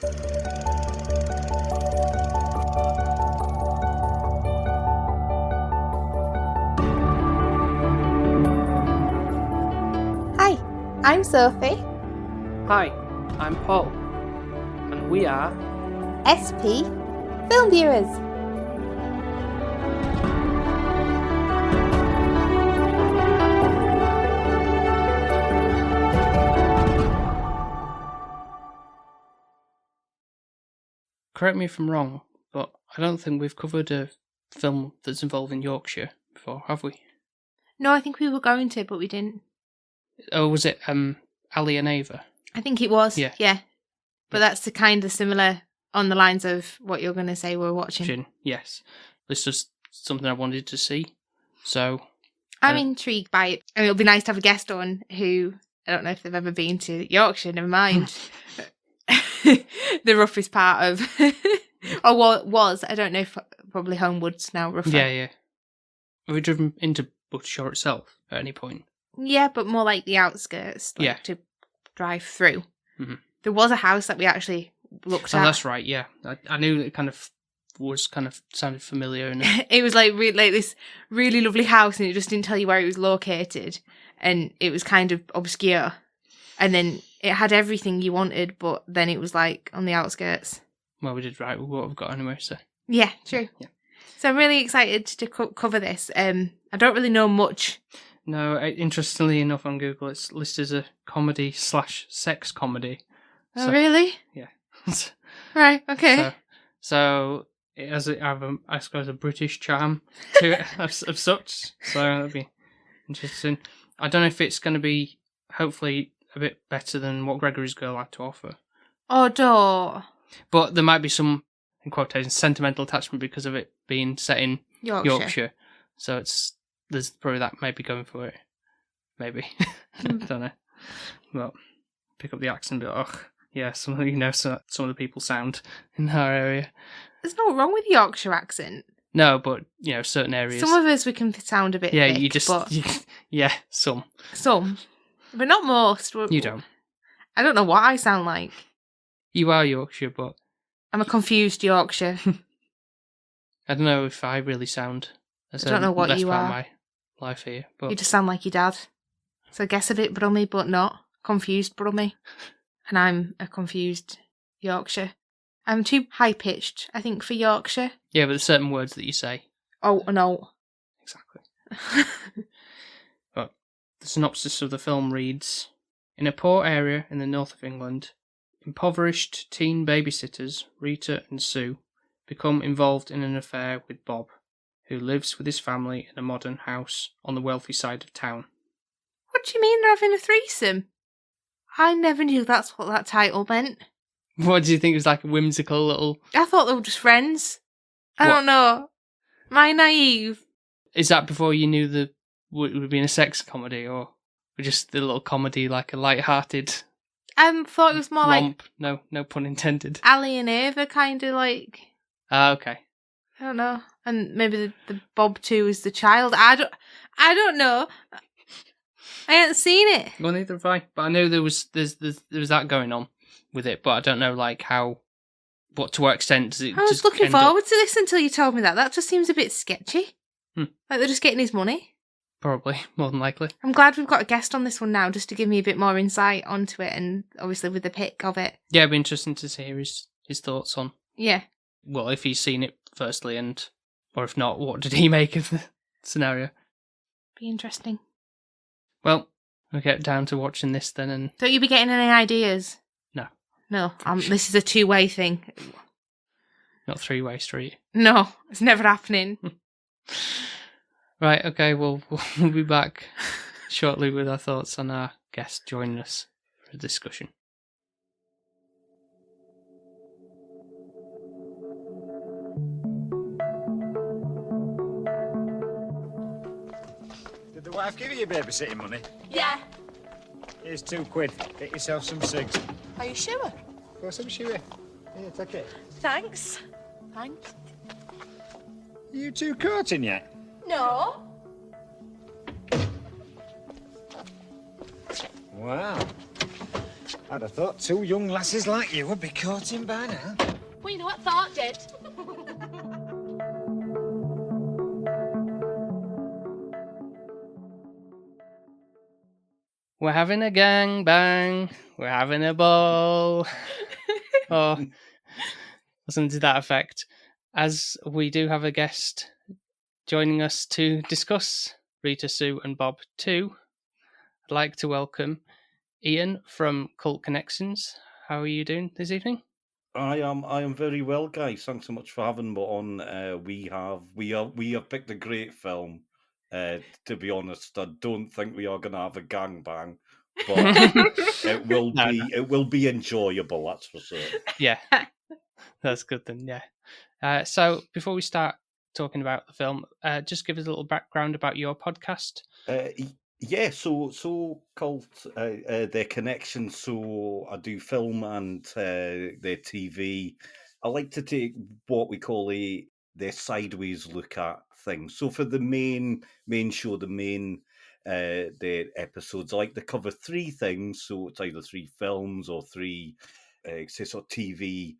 Hi, I'm Sophie. Hi, I'm Paul, and we are SP Film Viewers. Correct me if I'm wrong, but I don't think we've covered a film that's involved in Yorkshire before, have we? No, I think we were going to, but we didn't. Oh, was it Ali and Ava? I think it was, Yeah. But that's the kind of similar on the lines of what you're going to say we're watching. Yes. This was something I wanted to see, so... I'm intrigued by it. And it'll be nice to have a guest on who, I don't know if they've ever been to Yorkshire, never mind. The roughest part of... or what was, I don't know if probably Homewood's now rougher. Yeah. Have we driven into Buttershore itself at any point? Yeah, but more like the outskirts, to drive through. Mm-hmm. There was a house that we actually looked at. Oh, that's right, yeah. I knew it sounded familiar. And it was like this really lovely house, and it just didn't tell you where it was located, and it was kind of obscure. And then it had everything you wanted, but then it was like on the outskirts. Well, we did right with what we've got anyway, so... Yeah, true. Yeah. So I'm really excited to cover this. I don't really know much. No, interestingly enough on Google it's listed as a comedy/sex comedy. Oh, really? Yeah. Right, okay. So it has, I suppose, a British charm to it of such. So that'd be interesting. I don't know if it's going to be, hopefully, a bit better than what Gregory's Girl had to offer. Oh, don't. But there might be some, in quotations, sentimental attachment because of it being set in Yorkshire. So there's probably that maybe going for it. Maybe. I don't know. Well, pick up the accent, but some of the people sound in our area. There's no wrong with Yorkshire accent. No, but certain areas. Some of us we can sound a bit thick, you just some, but not most. You don't. I don't know what I sound like. You are Yorkshire, but I'm a confused Yorkshire. I don't know if I really sound. I don't know what the best you part are. Of my life here, but You just sound like your dad. So I guess a bit brummy, but not confused brummy. And I'm a confused Yorkshire. I'm too high pitched, I think, for Yorkshire. Yeah, but there's certain words that you say. Oh, no. Exactly. But the synopsis of the film reads: in a poor area in the north of England, impoverished teen babysitters Rita and Sue become involved in an affair with Bob, who lives with his family in a modern house on the wealthy side of town. What do you mean they're having a threesome? I never knew that's what that title meant. What do you think? It was like a whimsical little... I thought they were just friends. I don't know. Am I naive? Is that before you knew it would be in a sex comedy, or just the little comedy, like a light-hearted... I thought it was more romp? No pun intended. Ali and Ava, kind of like... Okay. I don't know. And maybe the Bob too is the child. I don't know. I haven't seen it. Well, neither have I. But I know there was that going on with it, but I don't know to what extent does it. I was looking forward to this until you told me that. That just seems a bit sketchy. Like they're just getting his money. Probably, more than likely. I'm glad we've got a guest on this one now, just to give me a bit more insight onto it, and obviously with the pick of it. Yeah, it'd be interesting to hear his thoughts on. Yeah. Well, if he's seen it firstly, or if not, what did he make of the scenario? Be interesting. Well, we'll get down to watching this then, and... Don't you be getting any ideas? No, this is a two-way thing. Not three-way street. No, it's never happening. Right, okay, well, we'll be back shortly with our thoughts on our guest joining us for a discussion. Did the wife give you babysitting money? Yeah. Here's £2. Get yourself some cigs. Are you sure? Of course I'm sure. Here, take it. Thanks. Thanks. Are you two courting yet? No. Wow. I'd have thought 2 young lasses like you would be caught in by now. Well, you know what Thought did? We're having a gangbang. We're having a ball. Or something to that effect. As we do have a guest joining us to discuss Rita, Sue and Bob 2, I'd like to welcome Ian from Cult Connections. How are you doing this evening? I am very well, guys. Thanks so much for having me on. We have picked a great film. To be honest, I don't think we are going to have a gangbang, but it will be enjoyable. That's for certain. Yeah, that's good then. Yeah. So before we start talking about the film, just give us a little background about your podcast. Yeah, so Cult, their connections. So I do film and their TV. I like to take what we call their sideways look at things. So for the main show, their episodes, I like to cover 3 things. So it's either 3 films or 3, say, sort of TV.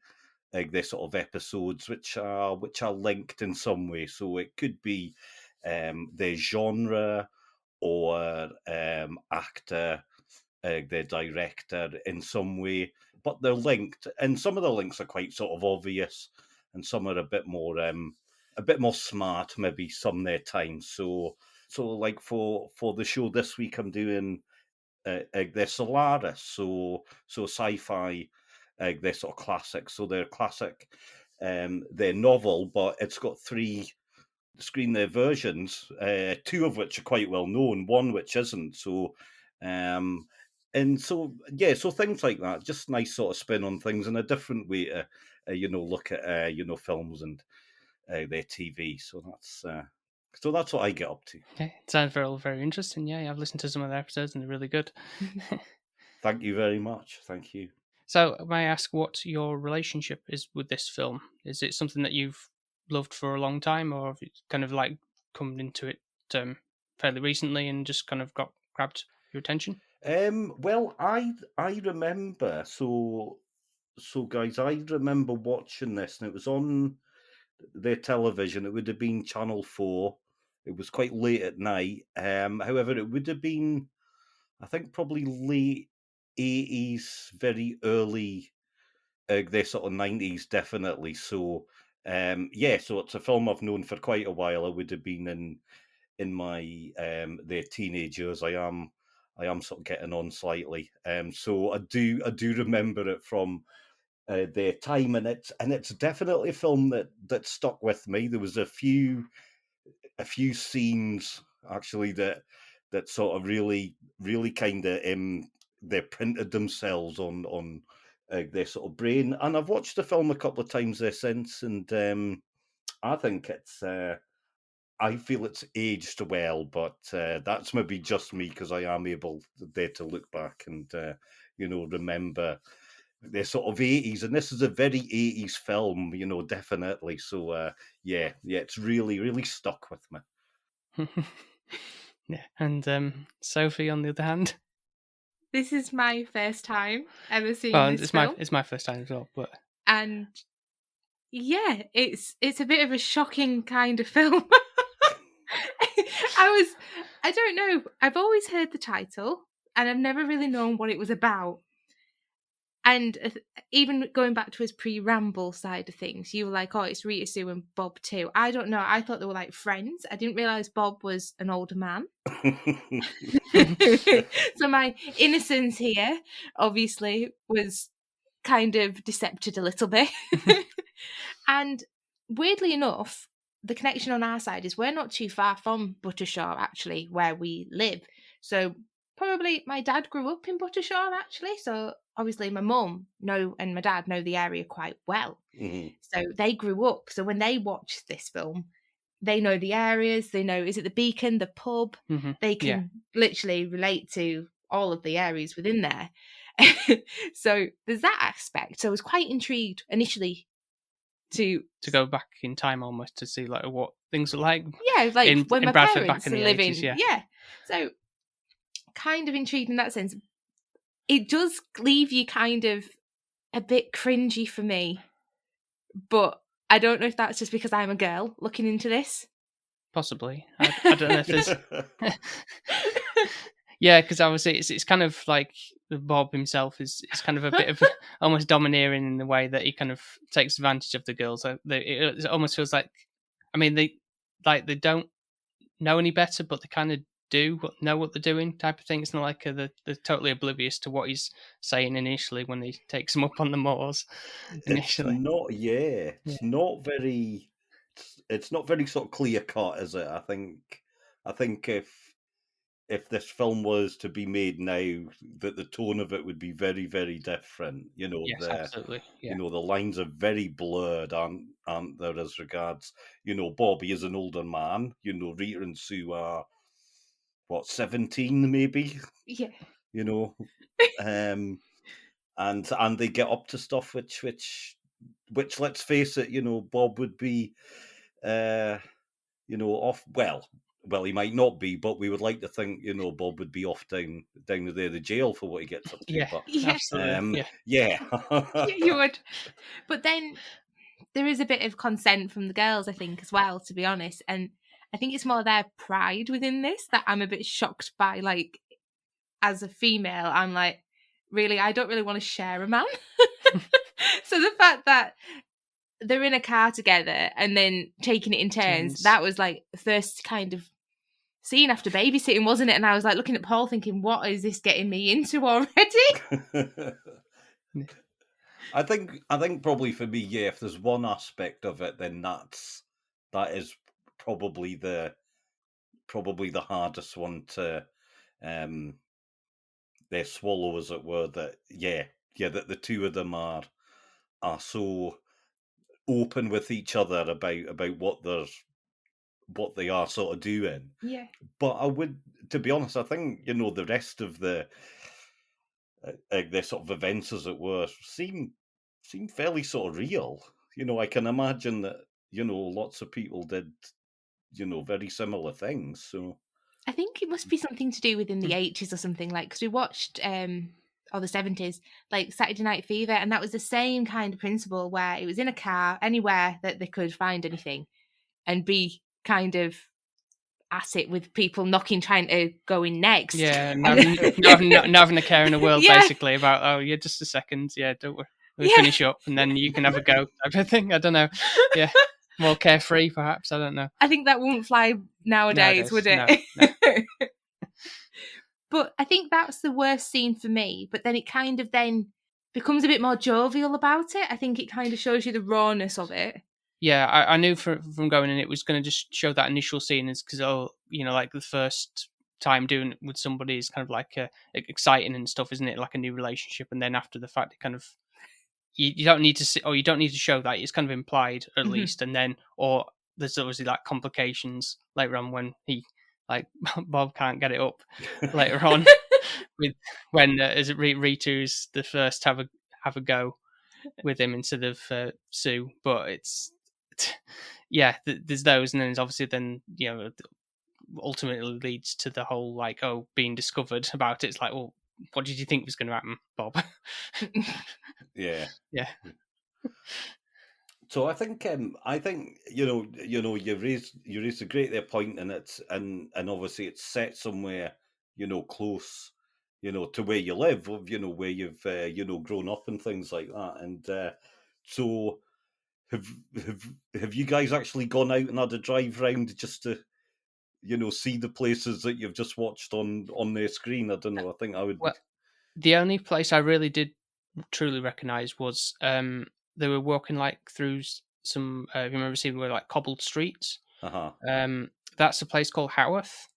Their sort of episodes, which are linked in some way. So it could be their genre or actor, their director in some way, but they're linked. And some of the links are quite sort of obvious, and some are a bit more smart, maybe some their time. So like for the show this week, I'm doing their Solaris, so sci-fi, they're sort of classics. So they're classic, they're novel, but it's got 3 screen their versions, 2 of which are quite well known, 1 which isn't. So, and so so things like that, just nice sort of spin on things in a different way to, look at films and their TV. So that's what I get up to. Yeah, it sounds very, very interesting. Yeah, I've listened to some of the episodes and they're really good. Thank you very much. Thank you. So, may I ask what your relationship is with this film? Is it something that you've loved for a long time, or have you kind of like come into it fairly recently and just kind of grabbed your attention? Well, I remember, so guys, I remember watching this, and it was on their television. It would have been Channel 4. It was quite late at night. However, it would have been, I think, probably late 80s, very early, their sort of 90s, definitely. So, so it's a film I've known for quite a while. I would have been in my their teenage years. I am sort of getting on slightly. So I do remember it from their time, and it's definitely a film that stuck with me. There was a few scenes actually that sort of really kind of they printed themselves on their sort of brain. And I've watched the film a couple of times there since, and I think it's I feel it's aged well, but that's maybe just me because I am able there to look back and remember the sort of 80s, and this is a very 80s film, definitely. So it's really, really stuck with me. Yeah, and Sophie, on the other hand, this is my first time ever seeing this film. It's my first time as well, but and yeah, it's a bit of a shocking kind of film. I don't know. I've always heard the title, and I've never really known what it was about. And even going back to his pre-ramble side of things, you were like, oh, it's Rita, Sue and Bob too. I don't know. I thought they were like friends. I didn't realise Bob was an older man. So my innocence here, obviously, was kind of decepted a little bit. And weirdly enough, the connection on our side is we're not too far from Buttershaw, actually, where we live. So probably my dad grew up in Buttershaw, actually. So obviously my mum and my dad know the area quite well. Mm-hmm. So they grew up. So when they watch this film, they know the areas. They know, is it the Beacon, the pub? Mm-hmm. They can literally relate to all of the areas within there. So there's that aspect. So I was quite intrigued initially to go back in time almost to see like what things are like. Yeah, like when my Bradford parents back in the living. 80s, yeah. So kind of intrigued in that sense. it does leave you kind of a bit cringy for me. But I don't know if that's just because I'm a girl looking into this. Possibly. I don't know if there's... Yeah, because obviously it's kind of like Bob himself is kind of a bit of almost domineering in the way that he kind of takes advantage of the girls. It almost feels like, I mean, they don't know any better, but they kind of know what they're doing, type of thing. It's not like they're totally oblivious to what he's saying initially when he takes them up on the moors. Initially, it's not very sort of clear cut, is it? I think if this film was to be made now, that the tone of it would be very, very different. Yes, absolutely. Yeah. The lines are very blurred, aren't there, as regards, Bobby is an older man, Rita and Sue are, 17 maybe? Yeah. And they get up to stuff which let's face it, Bob would be, off, well, he might not be, but we would like to think, Bob would be off down there, the jail for what he gets up to. Yeah, but, absolutely. Yeah. You would. But then there is a bit of consent from the girls, I think, as well, to be honest. And I think it's more their pride within this that I'm a bit shocked by. Like, as a female, I'm like, really, I don't really want to share a man. So the fact that they're in a car together and then taking it in turns, that was like the first kind of scene after babysitting, wasn't it? And I was like looking at Paul thinking, what is this getting me into already? I think probably for me, if there's one aspect of it, then that is probably the hardest one to they swallow, as it were. That that the two of them are so open with each other about what they are sort of doing. Yeah. But I would, to be honest, I think the rest of the sort of events, as it were, seem fairly sort of real. I can imagine that lots of people did very similar things. So I think it must be something to do within the 80s or something, like, because we watched or the 70s, like Saturday Night Fever, and that was the same kind of principle where it was in a car anywhere that they could find anything and be kind of at it with people knocking, trying to go in next. Yeah, not having a care in the world, basically, about, just a second, don't worry, we'll finish up and then you can have a go, type of thing. I don't know. Yeah, more carefree, perhaps. I don't know. I think that won't fly nowadays, would it? No. But I think that's the worst scene for me. But then it kind of then becomes a bit more jovial about it. I think it kind of shows you the rawness of it. Yeah, I knew from going in it was going to just show that initial scene is because, like the first time doing it with somebody is kind of like exciting and stuff, isn't it? Like a new relationship. And then after the fact, it kind of, you don't need to see, or you don't need to show that. It's kind of implied at least. And then, or there's obviously like complications later on when he, like Bob can't get it up later on with when Rita's the first to have a go with him instead of Sue. But it's there's those, and then there's obviously then ultimately leads to the whole like being discovered about it. It's like, well, what did you think was going to happen, Bob? Yeah. So I think you raised a great point, and it's and obviously it's set somewhere close to where you live, where you've grown up and things like that. And so have you guys actually gone out and had a drive round just to see the places that you've just watched on their screen? I don't know. I think I would. Well, the only place I really did truly recognise was they were walking like through some. If you remember seeing where like cobbled streets. That's a place called Haworth,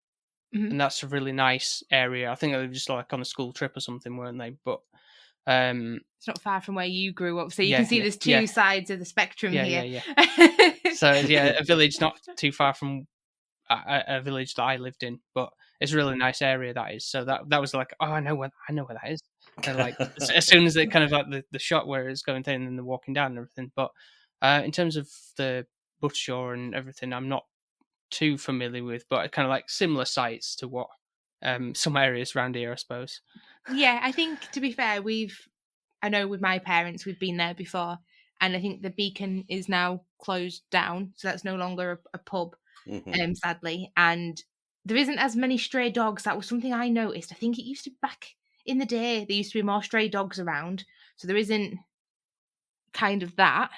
and that's a really nice area. I think they were just like on a school trip or something, weren't they? But it's not far from where you grew up, so you can see there's two sides of the spectrum here. Yeah. So a village not too far from a village that I lived in, but it's a really nice area that is. So that was like, I know where that is. And like as soon as it kind of like the shot where it's going down and they're walking down and everything. But in terms of the Buttershaw and everything, I'm not too familiar with, but kind of like similar sites to what some areas around here, I suppose. Yeah, I think, to be fair, I know with my parents, we've been there before, and I think the Beacon is now closed down, so that's no longer a pub, sadly, and there isn't as many stray dogs. That was something I noticed. I think it used to be back in the day, there used to be more stray dogs around, so there isn't kind of that,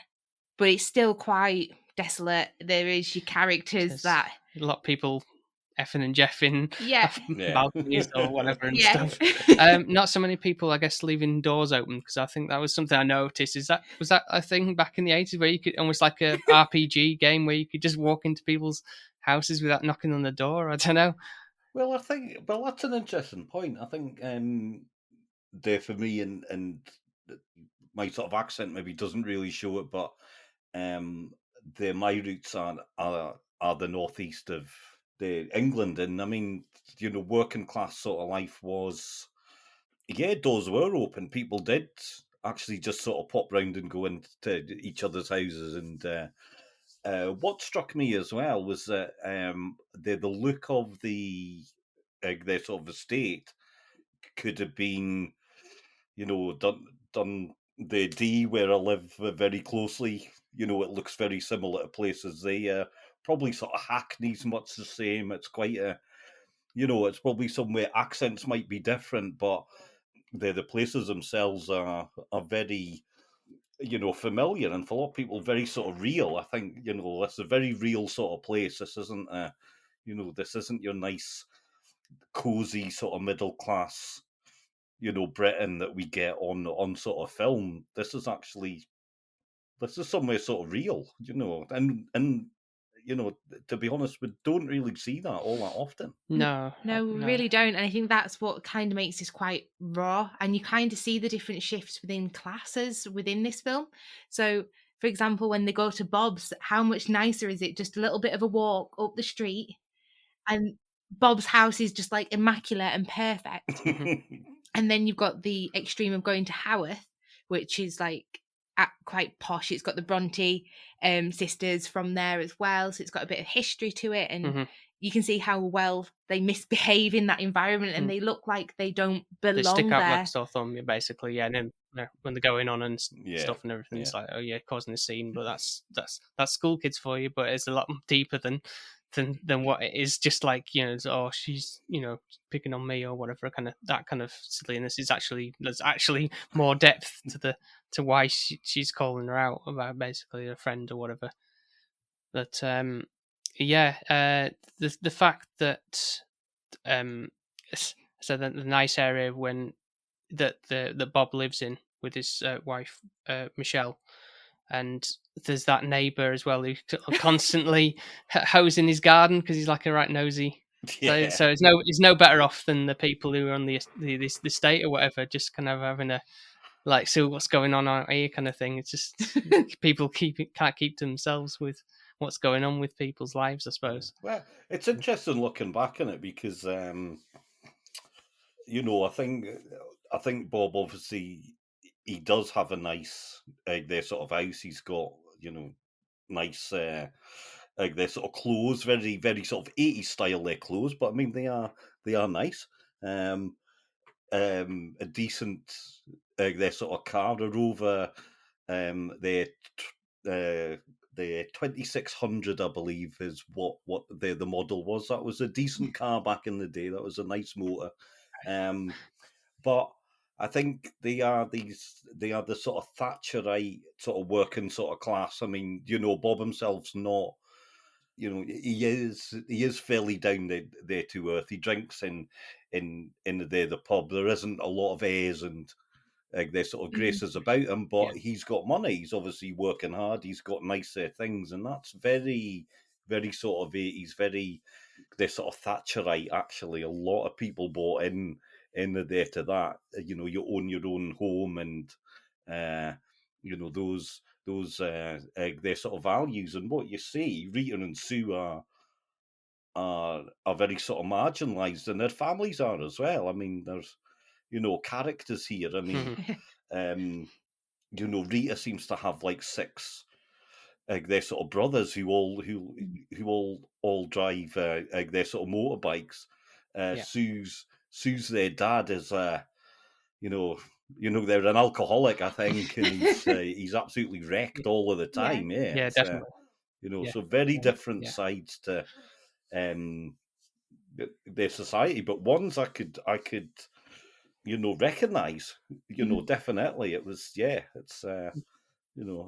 but it's still quite desolate. There is your characters that... A lot of people effing and jeffing Yeah. balconies or whatever and Yeah. stuff. Not so many people, I guess, leaving doors open, because I think that was something I noticed. Was that a thing back in the 80s where you could, almost like a RPG game, where you could just walk into people's houses without knocking on the door? I don't know. Well, that's an interesting point. I think there for me, and my sort of accent maybe doesn't really show it, but my roots are the northeast of the England, and I mean, working class sort of life was, doors were open. People did actually just sort of pop round and go into each other's houses, and what struck me as well was that the look of their sort of estate could have been, done the D where I live very closely. It looks very similar to places there. Probably sort of Hackney's much the same. It's quite it's probably somewhere accents might be different, but the places themselves are very, familiar, and for a lot of people, very sort of real. I think, it's a very real sort of place. This isn't this isn't your nice, cozy sort of middle class, Britain that we get on sort of film. This is somewhere sort of real, and to be honest, we don't really see that all that often. No, we really don't, and I think that's what kind of makes this quite raw, and you kind of see the different shifts within classes within this film. So, for example, when they go to Bob's, how much nicer is it? Just a little bit of a walk up the street, and Bob's house is just like immaculate and perfect. And then you've got the extreme of going to Haworth, which is like quite posh. It's got the Bronte sisters from there as well, so it's got a bit of history to it, and you can see how well they misbehave in that environment, and they look like they don't belong there. They stick out like a sore thumb, basically, yeah. And then when they're going on and stuff and everything, it's like, oh yeah, causing a scene, but that's school kids for you. But it's a lot deeper than what it is. Just like, oh, she's picking on me or whatever, that kind of silliness is there's actually more depth to why she's calling her out about basically a friend or whatever. But the fact that so the nice area that Bob lives in with his wife Michelle, and there's that neighbour as well who constantly hosing his garden because he's like a right nosy. Yeah. So he's no better off than the people who are on the estate or whatever, just kind of having a like, see what's going on out here kind of thing. It's just people can't keep to themselves with what's going on with people's lives, I suppose. Well, it's interesting looking back on it because I think Bob, obviously, he does have a nice their sort of house. He's got nice their sort of clothes, very very sort of 80s style their clothes, but I mean they are nice. A decent their sort of car, a Rover, their 2600, I believe, is what the model was. That was a decent car back in the day. That was a nice motor. But I think they are the sort of Thatcherite sort of working sort of class. I mean, Bob himself's not, he is fairly down there to earth. He drinks in the pub. There isn't a lot of airs and their sort of graces about him, but he's got money. He's obviously working hard. He's got nicer things, and that's very, very sort of 80s, very they're sort of Thatcherite. Actually, a lot of people bought in there to that. You own your own home, and those their sort of values. And what you see, Rita and Sue are very sort of marginalised, and their families are as well. I mean, there's characters here. I mean, Rita seems to have like 6 their sort of brothers who all drive their sort of motorbikes. Sue's their dad is they're an alcoholic, I think, and he's absolutely wrecked all of the time. Yeah, definitely. So very different sides to their society, but ones I could recognize. Definitely it was. It's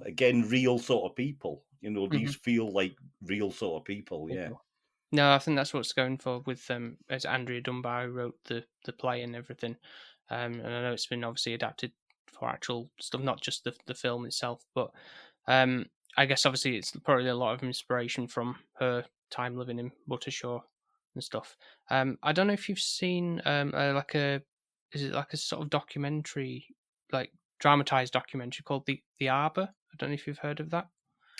again, real sort of people. These feel like real sort of people. Yeah. No, I think that's what's going for with as Andrea Dunbar, who wrote the play and everything. And I know it's been obviously adapted for actual stuff, not just the film itself. But I guess obviously it's probably a lot of inspiration from her time living in Buttershaw and stuff. I don't know if you've seen is it like a sort of documentary, like dramatized documentary called The Arbor? I don't know if you've heard of that.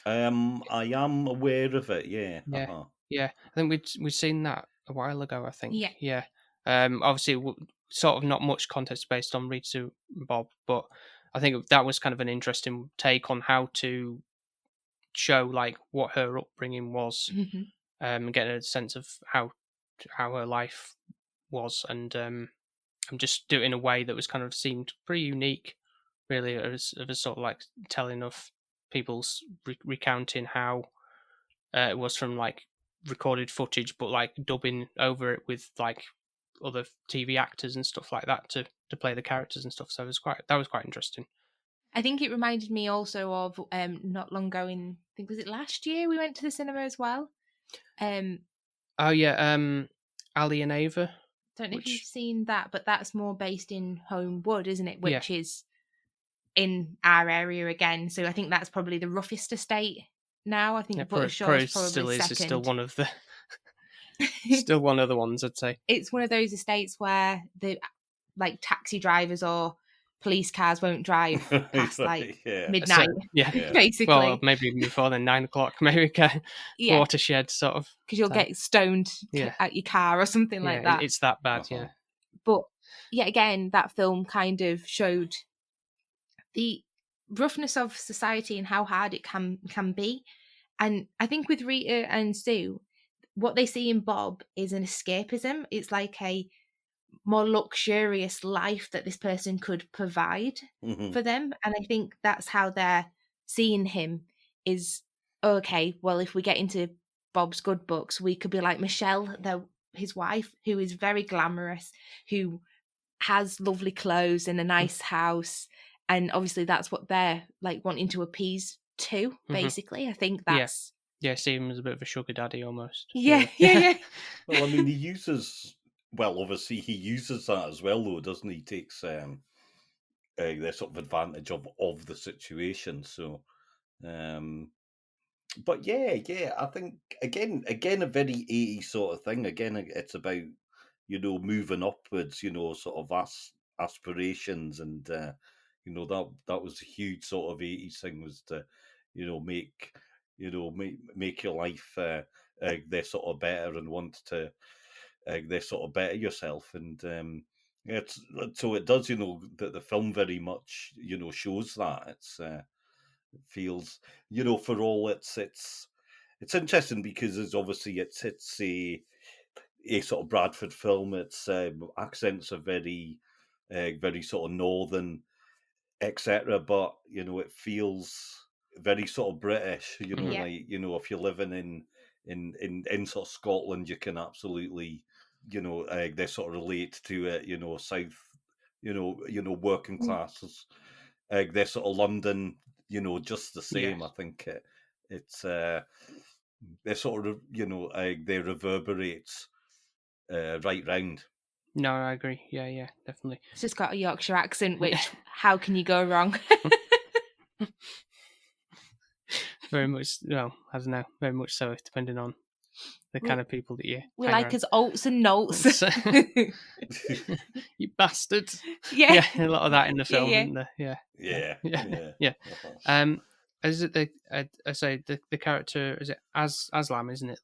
I am aware of it. Yeah. Yeah. Uh-huh. Yeah. I think we'd seen that a while ago. I think. Yeah. Yeah. Obviously, sort of not much context based on Rita and Bob, but I think that was kind of an interesting take on how to show like what her upbringing was, and get a sense of how her life was, and just do it in a way that was kind of seemed pretty unique, really, as a sort of like telling of people's recounting how it was from like recorded footage, but like dubbing over it with like other TV actors and stuff like that to play the characters and stuff. So that was quite interesting. I think it reminded me also of not long ago I think was it last year we went to the cinema as well. Oh yeah, Ali and Ava. Don't know if you've seen that, but that's more based in Homewood, isn't it? Which is in our area again. So I think that's probably the roughest estate now. I think Buttershaw is probably second. It's still one of the still one of the ones, I'd say. It's one of those estates where the like taxi drivers or police cars won't drive past midnight. Basically. Well, maybe before then, 9 o'clock, maybe watershed sort of. Because you'll get stoned at your car or something like that. It's that bad, yeah. But again, that film kind of showed the roughness of society and how hard it can be. And I think with Rita and Sue, what they see in Bob is an escapism. It's like a more luxurious life that this person could provide for them. And I think that's how they're seeing him is, okay, well, if we get into Bob's good books, we could be like Michelle, his wife, who is very glamorous, who has lovely clothes and a nice house. And obviously that's what they're like wanting to appease to, basically. I think that's... Yeah, see him as a bit of a sugar daddy almost. Yeah. Well, I mean, he uses that as well, though, doesn't he? He takes the sort of advantage of the situation. So, but yeah, I think again a very 80s sort of thing. Again, it's about moving upwards, sort of aspirations, and that was a huge sort of 80s thing, was to make your life they're sort of better, and want to they're sort of better yourself. And so it does, that the film very much shows that. It feels, for all it's interesting, because it's obviously it's a sort of Bradford film. Its accents are very sort of northern, etc. But it feels very sort of British. Like if you're living in sort of Scotland, you can absolutely they sort of relate to it. South, working classes. They're sort of London, just the same. I think it's they're sort of they reverberates right round. No, I agree. Yeah, definitely. It's just got a Yorkshire accent, which how can you go wrong? Very much, well, I don't know, very much so, depending on the kind of people that you we like his oats and notes. You bastard. Yeah, a lot of that in the film, isn't there? Yeah. Is it I say the character, is it Aslam, isn't it,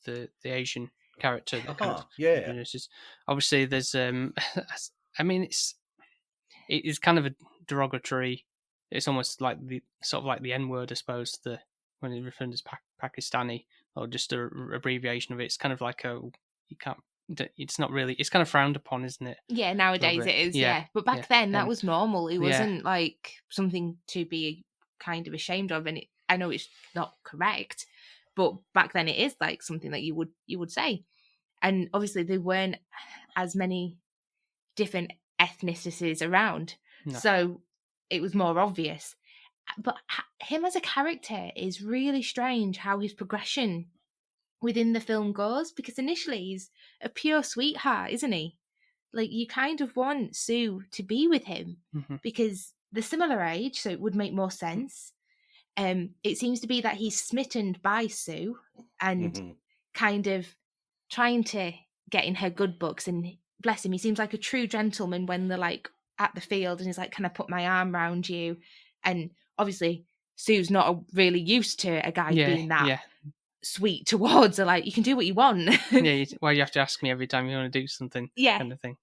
the Asian character that kind of obviously there's I mean it is kind of a derogatory, it's almost like the sort of like the N-word, I suppose, when it's referred as Pakistani, or just a abbreviation of it. It's kind of like you can't it's not really. It's kind of frowned upon, isn't it? Yeah, nowadays it is. Yeah, but back then that was normal. It wasn't like something to be kind of ashamed of, and I know it's not correct, but back then it is like something that you would say. And obviously there weren't as many different ethnicities around, so it was more obvious. But him as a character is really strange, how his progression within the film goes, because initially he's a pure sweetheart, isn't he? Like, you kind of want Sue to be with him because they're similar age, so it would make more sense. It seems to be that he's smitten by Sue and kind of trying to get in her good books, and bless him, he seems like a true gentleman when they're like at the field and he's like, can I put my arm around you? And obviously Sue's not really used to a guy being that sweet towards her, like, you can do what you want. Why you have to ask me every time you want to do something, kind of thing.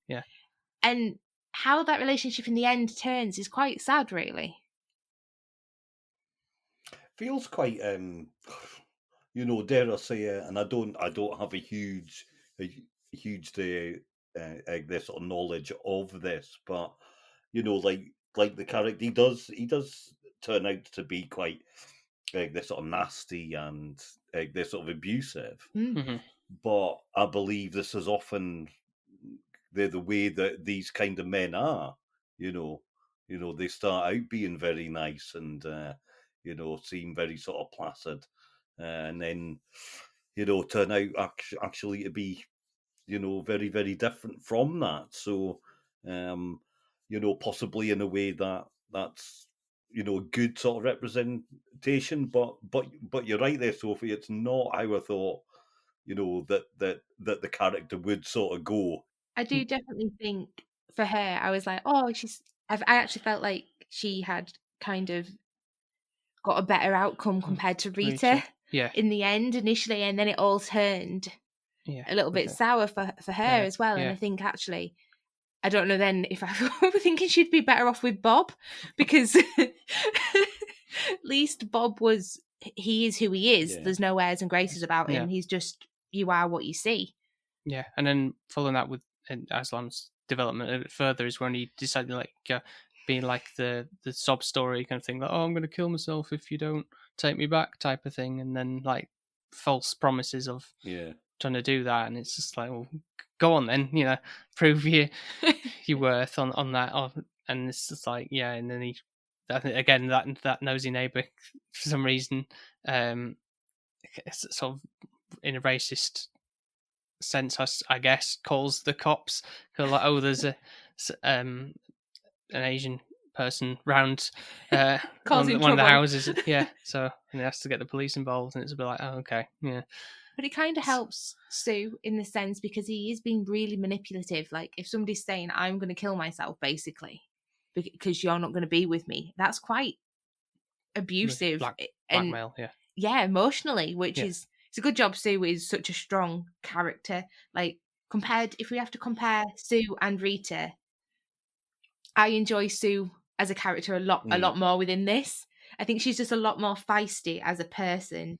And how that relationship in the end turns is quite sad, really. Feels quite dare I say it, and I don't have a huge this sort of knowledge of this, but like the character, he does turn out to be quite this sort of nasty and this sort of abusive. But I believe this is often the way that these kind of men are. They start out being very nice and seem very sort of placid, and then turn out actually to be very, very different from that. So possibly in a way that's a good sort of representation, but you're right there, Sophie, it's not how I thought that the character would sort of go. I do definitely think for her, I was like, oh, I actually felt like she had kind of got a better outcome compared to Rita in the end initially, and then it all turned a little bit sour for her as well. And I think actually, I don't know then if I were thinking she'd be better off with Bob, because at least Bob he is who he is. There's no airs and graces about him. He's just, you are what you see. Yeah, and then following that with Aslam's development a bit further is when he decided being like the sob story kind of thing, like, oh, I'm going to kill myself if you don't take me back type of thing, and then like false promises of trying to do that, and it's just like, well, go on then, prove your worth on that, and it's just like, and then he, I think again, that nosy neighbour for some reason, sort of in a racist sense, I guess, calls the cops, like, oh, there's an Asian person round one of the houses, so, and he has to get the police involved, and it's a bit like, oh, okay, but it kind of helps Sue in the sense, because he is being really manipulative. Like, if somebody's saying, I'm going to kill myself, basically, because you're not going to be with me, that's quite abusive. Blackmail, emotionally, which is, it's a good job Sue is such a strong character. Like, if we have to compare Sue and Rita, I enjoy Sue as a character a lot more within this. I think she's just a lot more feisty as a person,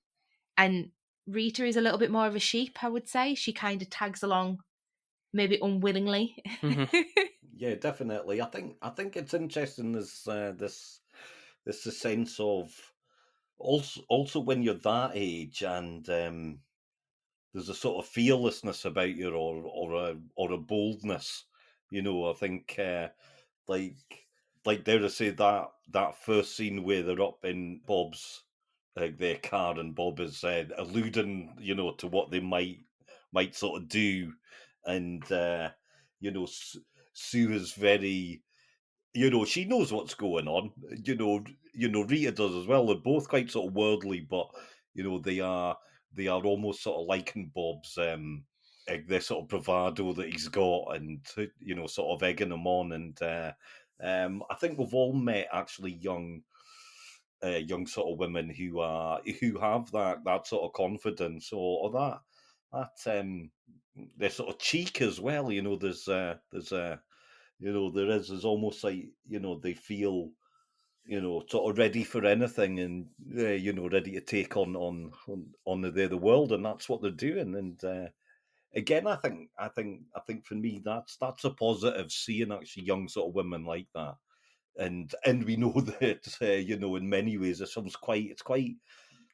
and Rita is a little bit more of a sheep, I would say. She kind of tags along, maybe unwillingly. Yeah, definitely. I think it's interesting. This sense of also when you're that age, and there's a sort of fearlessness about you, or a boldness. I think like dare to say that first scene where they're up in Bob's their car, and Bob is alluding, to what they might sort of do, and Sue is very, she knows what's going on. Rita does as well. They're both quite sort of worldly, but they are almost sort of liking Bob's their sort of bravado that he's got, and sort of egging him on. And I think we've all met actually young sort of women who have that sort of confidence, or that their sort of cheek as well. There's almost like, they feel, sort of ready for anything, and ready to take on the world, and that's what they're doing. And again, I think for me that's a positive, seeing actually young sort of women like that, and we know that in many ways this film's quite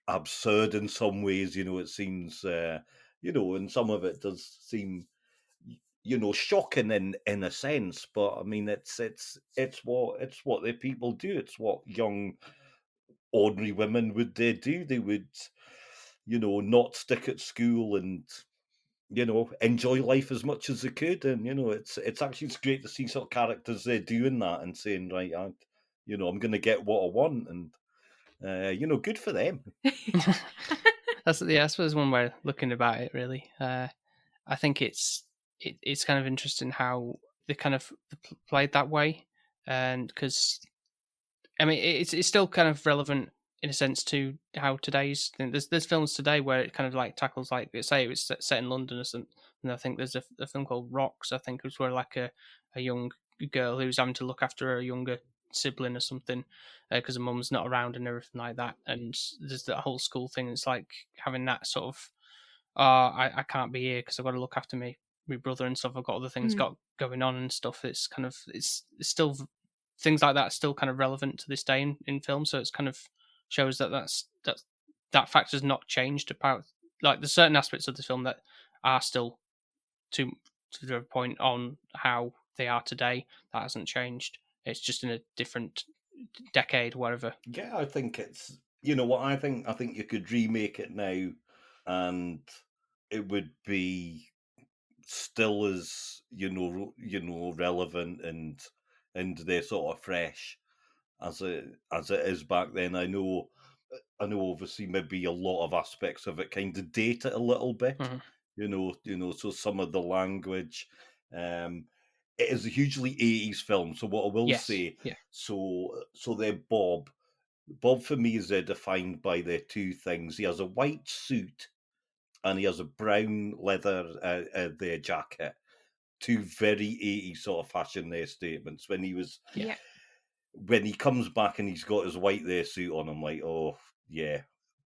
absurd in some ways. It seems and some of it does seem shocking in a sense, but I mean it's what the people do. It's what young ordinary women would do. They would not stick at school and enjoy life as much as they could. And it's great to see sort of characters there doing that and saying, right, I'm going to get what I want, and good for them. I suppose one way of looking about it, really. I think it's kind of interesting how they kind of played that way, and because I mean it's still kind of relevant in a sense to how today's there's films today where it kind of like tackles, like say it was set in London or something, and I think there's a film called Rocks, I think, which where like a young girl who's having to look after a younger sibling or something because her mum's not around and everything like that, and there's that whole school thing. It's like having that sort of I can't be here because I've got to look after my brother and stuff. I've got other things got going on and stuff. It's kind of it's still things like that are still kind of relevant to this day in film. So it's kind of shows that factor's not changed about, like, there's certain aspects of the film that are still to the point on how they are today. That hasn't changed. It's just in a different decade, whatever. Yeah, I think it's what I think you could remake it now, and it would be still as relevant and they're sort of fresh as it is back then. I know obviously maybe a lot of aspects of it kind of date it a little bit. So some of the language, it is a hugely 80s film. So what I will say, so they're Bob for me is defined by their two things. He has a white suit and he has a brown leather their jacket. Two very 80s sort of fashion there statements. When he was when he comes back and he's got his white there suit on, I'm like, oh yeah,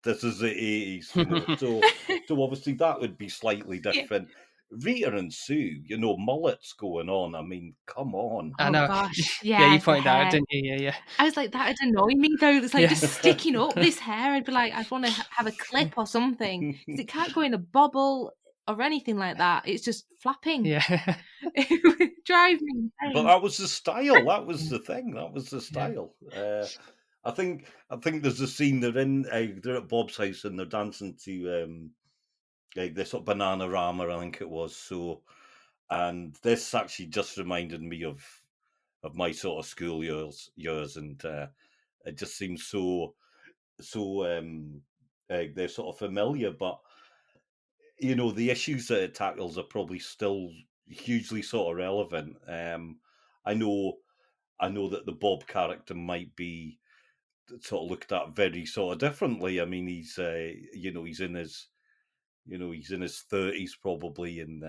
this is the 80s, so obviously that would be slightly different. Rita and Sue, mullets going on. I mean, come on. I know. Gosh, you pointed out, didn't you? Yeah. I was like, that'd annoy me though. It's like just sticking up this hair. I'd be like, I'd want to have a clip or something, because it can't go in a bobble or anything like that. It's just flapping. Yeah. It would drive me insane. But that was the style. That was the thing. That was the style. I think there's a scene they're at Bob's house and they're dancing to like this sort of Bananarama, I think it was. So, and this actually just reminded me of my sort of school years, and it just seems so they're sort of familiar, but the issues that it tackles are probably still hugely sort of relevant. I know that the Bob character might be sort of looked at very sort of differently. I mean, he's he's in his he's in his 30s probably, and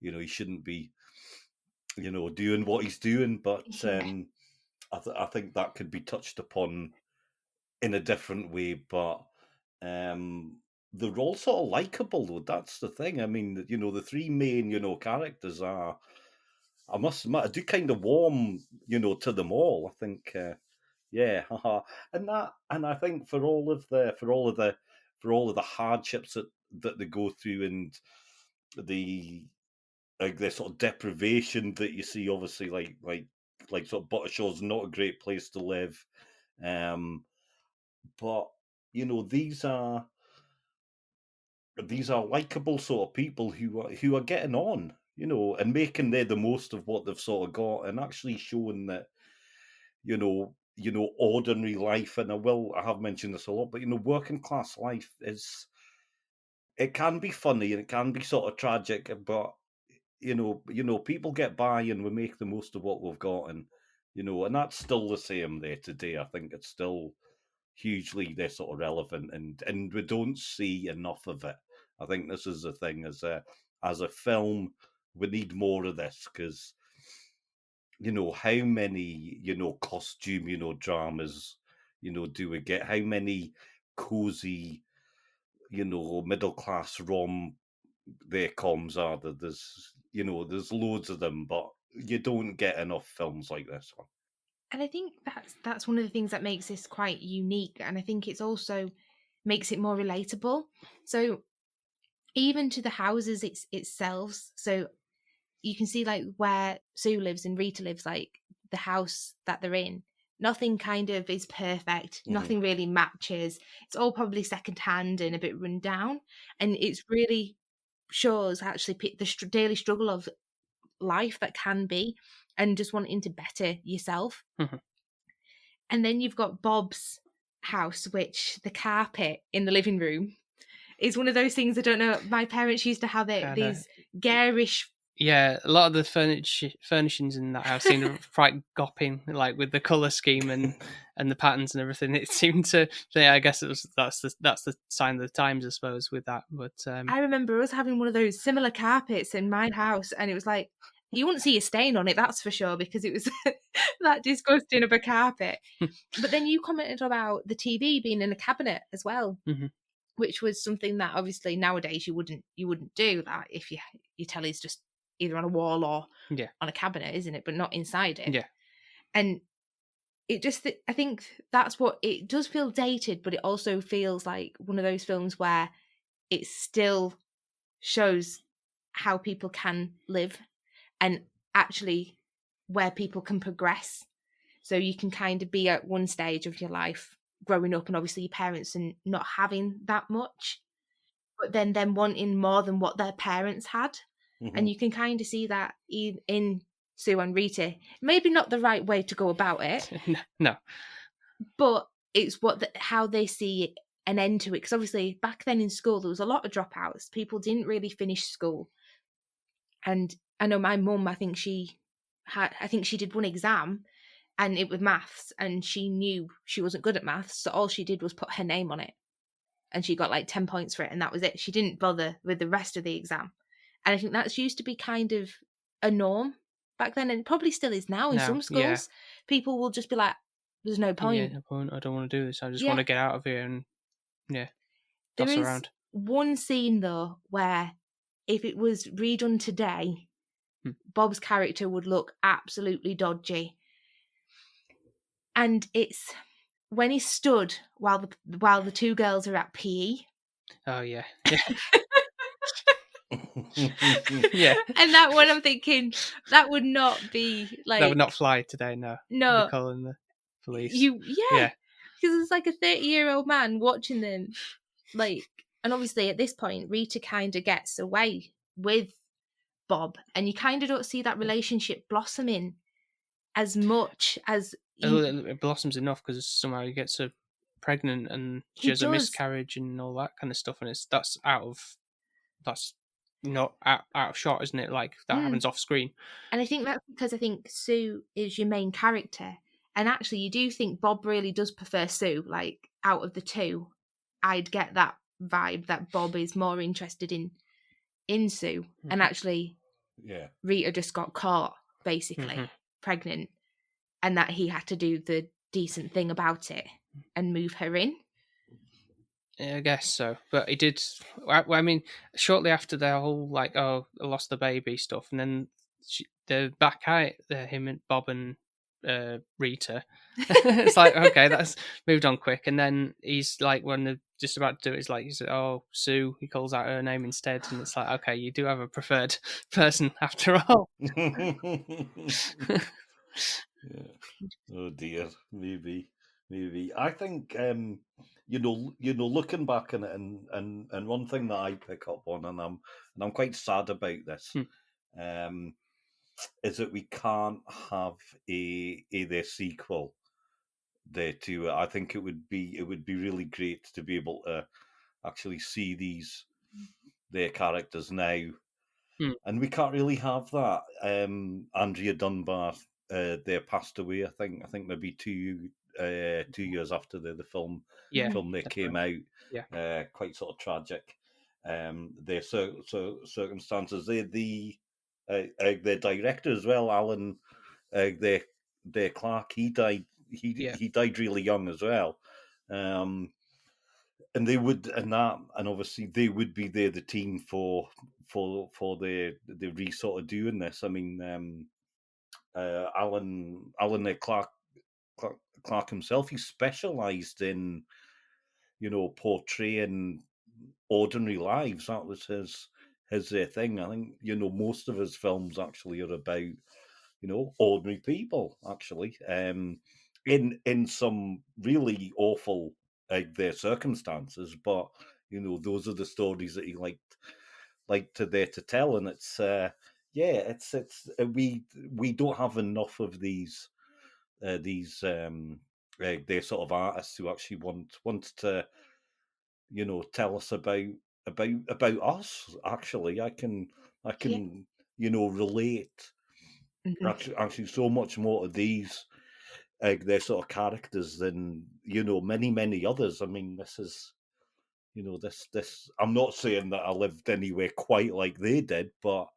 he shouldn't be doing what he's doing. But I think that could be touched upon in a different way. But they're all sort of likable, though. That's the thing. I mean, the three main characters are. I must admit, I do kind of warm, to them all. I think, yeah, and I think for all of the hardships that they go through and the the sort of deprivation that you see, obviously, like sort of Buttershaw's not a great place to live, but these are likable sort of people who are getting on, and making the most of what they've sort of got, and actually showing that, ordinary life. And I have mentioned this a lot, but working class life it can be funny and it can be sort of tragic, but people get by and we make the most of what we've got, and and that's still the same there today. I think it's still hugely they're sort of relevant, and we don't see enough of it. I think this is the thing, as a film, we need more of this, because how many costume dramas do we get? How many cozy middle class their comms are. That there's loads of them, but you don't get enough films like this one. And I think that's one of the things that makes this quite unique, and I think it's also makes it more relatable. So even to the houses itself, so you can see like where Sue lives and Rita lives, like the house that they're in, nothing kind of is perfect. Nothing really matches. It's all probably secondhand and a bit run down, and it's really shows actually the daily struggle of life that can be, and just wanting to better yourself. And then you've got Bob's house, which the carpet in the living room is one of those things. I don't know. My parents used to have these garish. Yeah, a lot of the furnishings in that house seemed quite gopping, like with the colour scheme and the patterns and everything. It seemed to. Yeah, I guess that's the sign of the times, I suppose, with that. But I remember us having one of those similar carpets in my house, and it was like you wouldn't see a stain on it, that's for sure, because it was that disgusting of a carpet. But then you commented about the TV being in a cabinet as well. Which was something that obviously nowadays you wouldn't do that if your telly's just either on a wall or on a cabinet, isn't it? But not inside it. Yeah. And it just, I think that's what it does feel dated, but it also feels like one of those films where it still shows how people can live and actually where people can progress. So you can kind of be at one stage of your life growing up and obviously your parents and not having that much, but then them wanting more than what their parents had. And you can kind of see that in Sue and Rita. Maybe not the right way to go about it. No. But it's how they see an end to it. Because obviously back then in school, there was a lot of dropouts. People didn't really finish school. And I know my mum, I think she did one exam and it was maths, and she knew she wasn't good at maths. So all she did was put her name on it. And she got like 10 points for it. And that was it. She didn't bother with the rest of the exam. And I think that's used to be kind of a norm back then, and it probably still is now in some schools. Yeah. People will just be like, there's no point. Yeah, no point. I don't want to do this. I just want to get out of here and, there is around. One scene, though, where if it was redone today, Bob's character would look absolutely dodgy. And it's when he stood while the two girls are at PE. Oh, yeah. Yeah. And that one, I'm thinking, that would not be like... That would not fly today, no. No. Calling the police. Yeah. Because it's like a 30-year-old man watching them. Like, and obviously at this point, Rita kind of gets away with Bob. And you kind of don't see that relationship blossoming as much as... It blossoms enough because somehow he gets her pregnant and she has a miscarriage and all that kind of stuff. And that's not out of shot, isn't it? Like that happens off screen. And I think that's because I think Sue is your main character, and actually you do think Bob really does prefer Sue. Like out of the two, I'd get that vibe that Bob is more interested in Sue, and actually Rita just got caught basically pregnant, and that he had to do the decent thing about it and move her in. Yeah, I guess so. But he did... I mean, shortly after their whole, like, I lost the baby stuff, and then they're back at him and Bob and Rita. It's like, okay, that's moved on quick. And then he's like, when they're just about to do it, he's like, oh, Sue. He calls out her name instead. And it's like, okay, you do have a preferred person after all. Oh, dear. Maybe. I think... looking back and one thing that I pick up on, and I'm quite sad about this, is that we can't have their sequel there too. I think it would be really great to be able to actually see their characters now, and we can't really have that. Andrea Dunbar, they passed away. I think maybe 2 years after the film they came out. Yeah. Quite sort of tragic. Their circumstances. The director as well, Alan. Their Clark. He died. He died really young as well. and they would, and obviously they would be there, the team for the resort of doing this. I mean, Alan Clark himself, he specialised in, portraying ordinary lives. That was his thing. I think, most of his films actually are about, ordinary people, actually, in some really awful their circumstances, but those are the stories that he liked to there to tell, and it's it's we don't have enough of these they're sort of artists who actually want to tell us about us. Actually, I can relate actually so much more to these their sort of characters than many others. I mean, this is this. I'm not saying that I lived anywhere quite like they did, but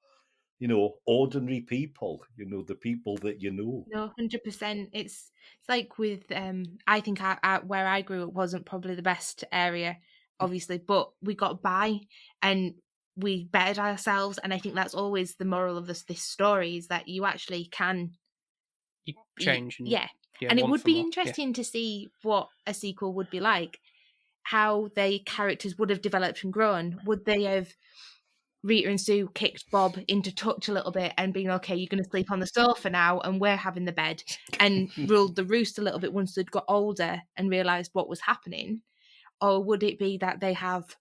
ordinary people. The people that No, 100%. It's like with I think where I grew up wasn't probably the best area, obviously, but we got by and we bettered ourselves, and I think that's always the moral of this story, is that you actually can change. And it would be interesting to see what a sequel would be like, how the characters would have developed and grown. Would they have Rita and Sue kicked Bob into touch a little bit and being, okay, you're going to sleep on the sofa now and we're having the bed, and ruled the roost a little bit once they'd got older and realised what was happening? Or would it be that they have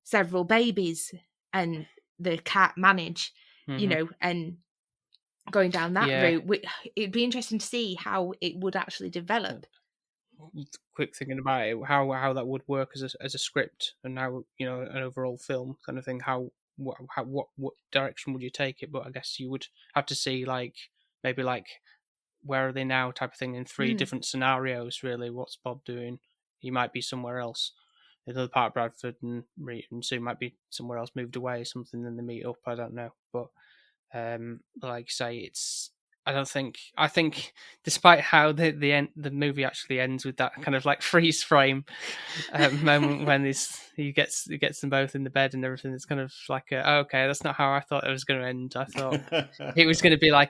several babies and the cat manage, and going down that route? It'd be interesting to see how it would actually develop. Quick thinking about it, how that would work as a script, and how an overall film kind of thing. What direction would you take it? But I guess you would have to see maybe where are they now type of thing in 3 different scenarios. Really, what's Bob doing? He might be somewhere else, another part of Bradford, and Rita and Sue might be somewhere else, moved away or something. Then they meet up. I don't know, but like you say, I think despite how the movie actually ends with that kind of freeze frame moment when he gets them both in the bed and everything, it's kind of okay, that's not how I thought it was going to end. I thought it was going to be right,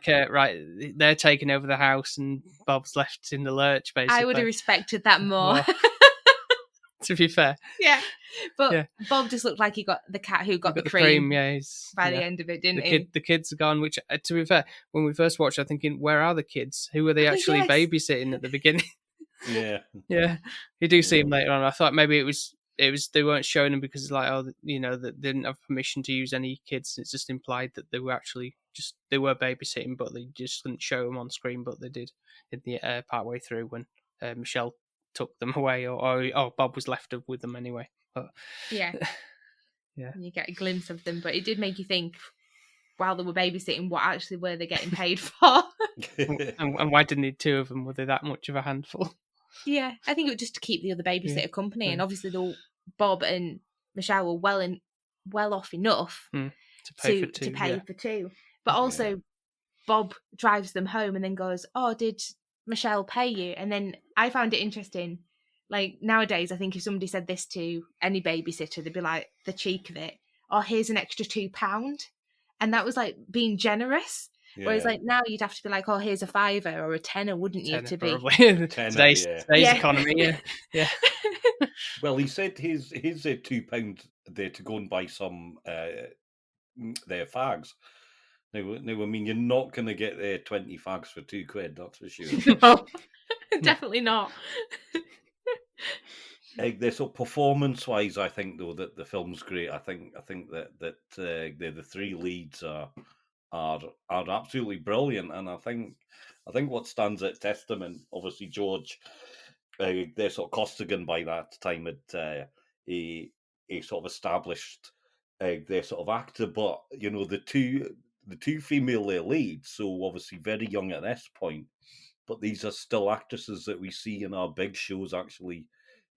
they're taking over the house and Bob's left in the lurch, basically. I would have respected that more. To be fair. Yeah. But Bob just looked like he got the cat who got the cream. By the end of it, didn't he? The kids are gone, which, to be fair, when we first watched, I'm thinking, where are the kids? Who are they actually babysitting at the beginning? Yeah. Yeah. You do see them later on. I thought maybe it was they weren't showing them because that they didn't have permission to use any kids. It's just implied that they were actually they were babysitting, but they just couldn't show them on screen, but they did in the part way through when Michelle took them away, or Bob was left with them anyway. But, yeah. And you get a glimpse of them, but it did make you think, while they were babysitting, what actually were they getting paid for? and why did they need 2 of them? Were they that much of a handful? Yeah, I think it was just to keep the other babysitter company, and obviously Bob and Michelle were well off enough to pay for 2. But also, Bob drives them home and then goes, "Oh, did Michelle pay you?" And then I found it interesting. Nowadays, I think if somebody said this to any babysitter, they'd be like, the cheek of it. "Oh, here's an extra £2." And that was being generous. Yeah. Whereas now you'd have to be like, "Oh, here's a £5 or a £10," wouldn't you? To probably. Be today's economy. Yeah. Well, he said he's £2 there to go and buy some their fags. Now, I mean, you're not going to get there 20 fags for £2, that's for sure. No, definitely not. So performance-wise, I think though that the film's great. I think that the 3 leads are absolutely brilliant, and I think what stands at testament, obviously George, they're sort of Costigan by that time had a sort of established their sort of actor, but the two female leads, so obviously very young at this point, but these are still actresses that we see in our big shows actually,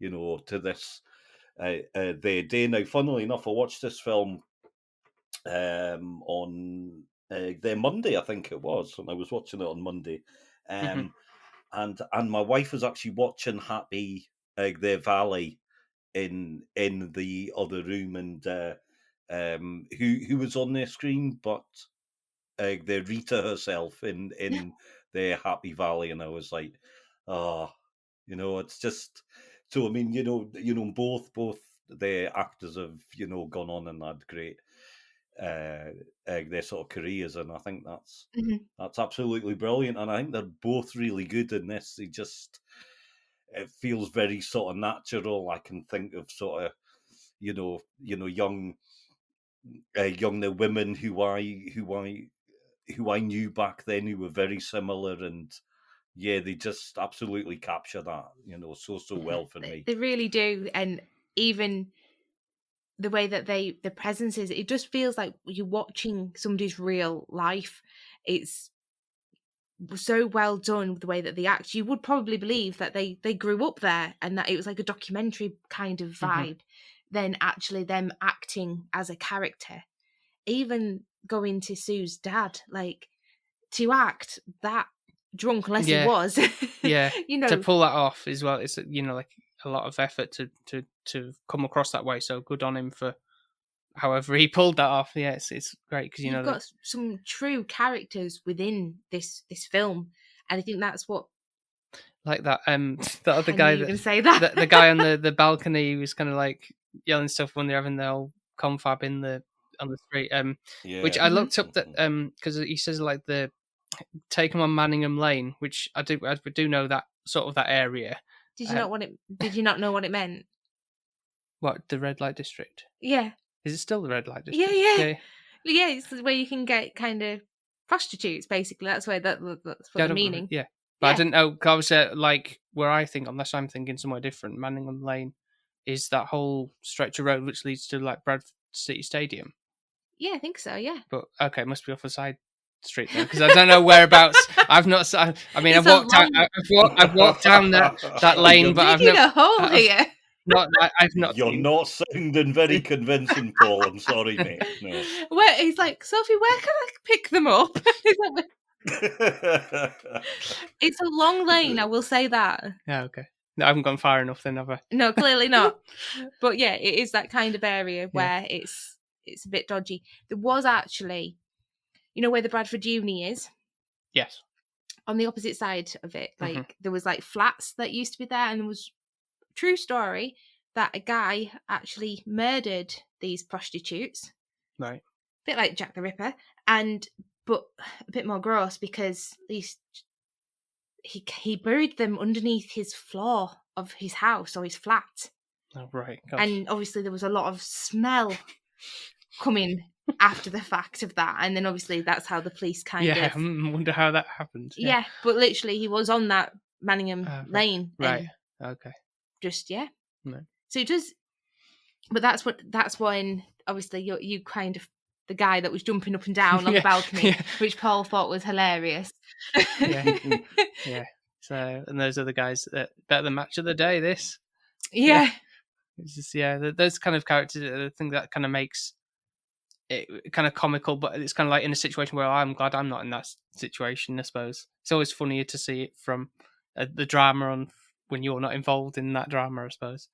to this their day. Now, funnily enough, I watched this film on their Monday, I think it was, and I was watching it on Monday, and my wife was actually watching Happy their Valley in the other room, and who was on their screen, but the Rita herself in the Happy Valley, and I was like, oh, it's just so. I mean, both the actors have gone on and had great their sort of careers, and I think that's absolutely brilliant, and I think they're both really good in this. It feels very sort of natural. I can think of sort of young the women who I knew back then who were very similar, and yeah, they just absolutely capture that so well for me. They really do, and even the way that the presence is, it just feels like you're watching somebody's real life. It's so well done the way that they act. You would probably believe that they grew up there and that it was like a documentary kind of vibe, than actually them acting as a character. Even going to Sue's dad, like, to act that drunk, unless he was, yeah, to pull that off as well, it's like a lot of effort to come across that way. So good on him for however he pulled that off. Yeah, it's great because you've got some true characters within this film, and I think that's what, like that the other guy you can say that the guy on the balcony who was kind of like yelling stuff when they're having their old confab on the street, which I looked up that because he says like the take him on Manningham Lane, which I do know that sort of that area. Did you not know what it meant? What, the red light district? Yeah. Is it still the red light district? Yeah. It's where you can get kind of prostitutes, basically. That's where that's what the meaning. Yeah. But I didn't know, I was like, where I think, unless I'm thinking somewhere different, Manningham Lane is that whole stretch of road which leads to like Bradford City Stadium. Yeah, I think so, yeah. But okay, it must be off a side street then, because I don't know whereabouts. I've not. I mean, I've walked down that lane, but I've digging a hole here. I've not. You're not sounding very convincing, Paul. I'm sorry, mate. No. Where he's like, Sophie, where can I pick them up? It's a long lane, I will say that. Yeah, okay. No, I haven't gone far enough then, have I? No, clearly not. But yeah, it is that kind of area where it's a bit dodgy. There was actually, where the Bradford Uni is? Yes. On the opposite side of it, like there was like flats that used to be there, and there was, true story, that a guy actually murdered these prostitutes. Right. A bit like Jack the Ripper, but a bit more gross because he buried them underneath his floor of his house or his flat. Oh, right. Gosh. And obviously there was a lot of smell coming after the fact of that. And then obviously that's how the police kind of... Yeah, I wonder how that happened. Yeah, but literally he was on that Manningham Lane. Right, okay. Just, yeah. No. So it does... But that's when, obviously, you kind of... The guy that was jumping up and down on the balcony, which Paul thought was hilarious. Yeah. So, and those are the guys that better the match of the day. This. Yeah. It's just those kind of characters. I think that kind of makes it kind of comical, but it's kind of like in a situation where I'm glad I'm not in that situation. I suppose it's always funnier to see it from the drama on when you're not involved in that drama. I suppose.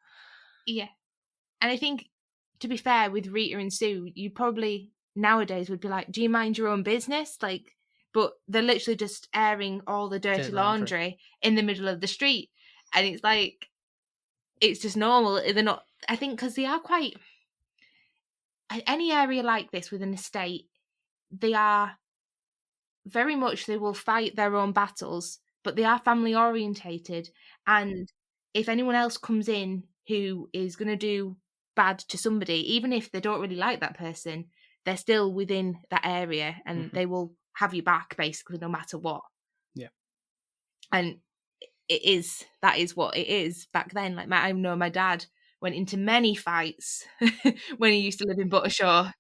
Yeah, and I think, to be fair, with Rita and Sue, you probably nowadays would be like, do you mind your own business? Like, but they're literally just airing all the dirty laundry in the middle of the street. And it's like, it's just normal. They're not, I think, because they are quite, any area like this with an estate, they are very much, they will fight their own battles, but they are family orientated. And if anyone else comes in who is going to do bad to somebody, even if they don't really like that person, they're still within that area and they will have you back basically no matter what. Yeah. And that is what it is back then. Like I know my dad went into many fights when he used to live in Buttershaw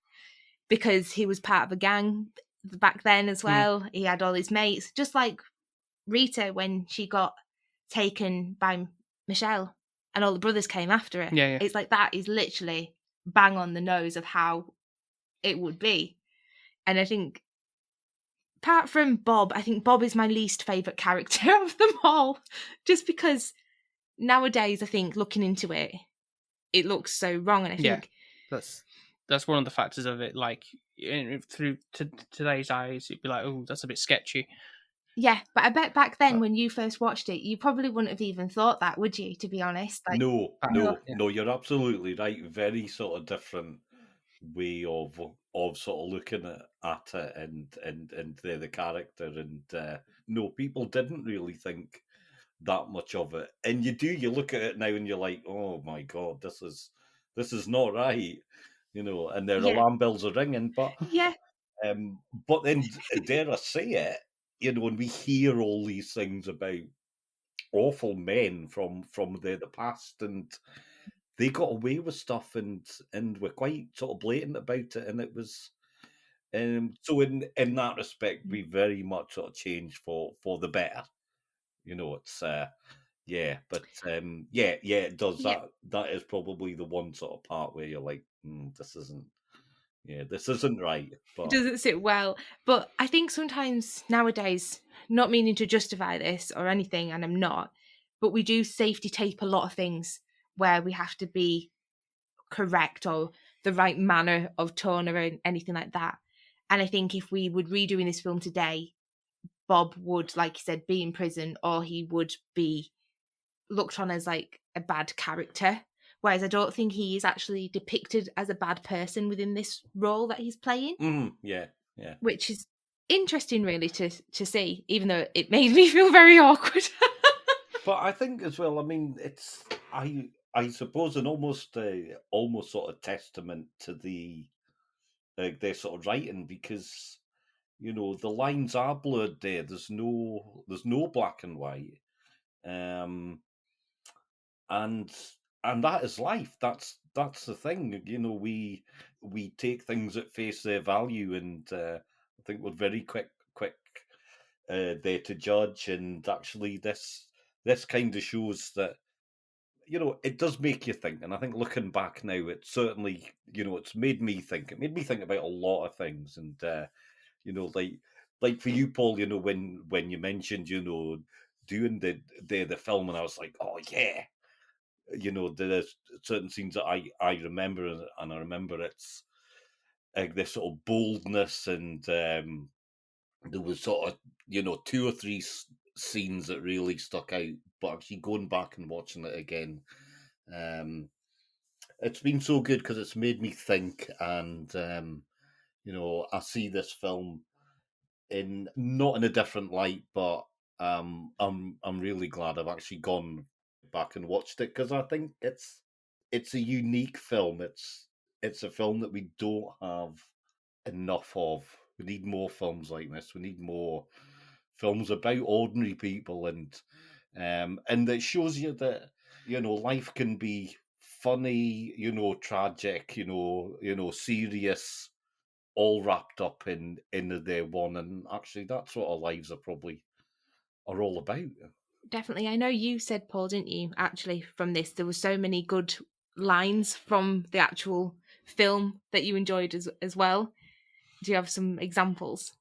because he was part of a gang back then as well. He had all his mates, just like Rita when she got taken by Michelle and all the brothers came after her. Yeah. It's like that is literally bang on the nose of how it would be. And I think, apart from Bob, I think Bob is my least favourite character of them all. Just because nowadays, I think, looking into it, it looks so wrong. And I think that's one of the factors of it. Like through today's eyes, it'd be like, oh, that's a bit sketchy. Yeah, but I bet back then when you first watched it, you probably wouldn't have even thought that, would you? To be honest, like, no, you're absolutely right. Very sort of different way of sort of looking at it, and they're the character, and no, people didn't really think that much of it. And you look at it now, and you're like, oh my god, this is not right, and their alarm bells are ringing, but yeah. But then, dare I say it, when we hear all these things about awful men from the past, and they got away with stuff, and were quite sort of blatant about it, and it was, so in that respect, we very much sort of changed for the better. It's but it does. That is probably the one sort of part where you're like, this isn't right. But It doesn't sit well. But I think sometimes nowadays, not meaning to justify this or anything, and I'm not, but we do safety tape a lot of things where we have to be correct or the right manner of tone or anything like that. And I think if we would redoing this film today, Bob would, like you said, be in prison, or he would be looked on as like a bad character. Whereas I don't think he is actually depicted as a bad person within this role that he's playing. Yeah. Which is interesting, really, to see, even though it made me feel very awkward. But I think as well, I mean, it's I suppose an almost sort of testament to their sort of writing, because the lines are blurred there. There's no black and white, and that is life. That's the thing. We take things at face their value, and I think we're very quick there to judge. And actually, this kind of shows that it does make you think. And I think looking back now, it certainly it's made me think. It made me think about a lot of things, and like for you, Paul, when you mentioned doing the film, and I was like, oh yeah. There's certain scenes that I remember, and I remember it's like this sort of boldness, and there was sort of 2 or 3 scenes that really stuck out. But actually going back and watching it again, it's been so good because it's made me think, and I see this film not in a different light, but I'm really glad I've actually gone back and watched it, because I think it's a unique film. It's a film that we don't have enough of. We need more films like this. We need more films about ordinary people, and it shows you that life can be funny, tragic, serious, all wrapped up in the day one. And actually, that's what our lives are all about. Definitely. I know you said, Paul, didn't you, actually, from this, there were so many good lines from the actual film that you enjoyed as well. Do you have some examples?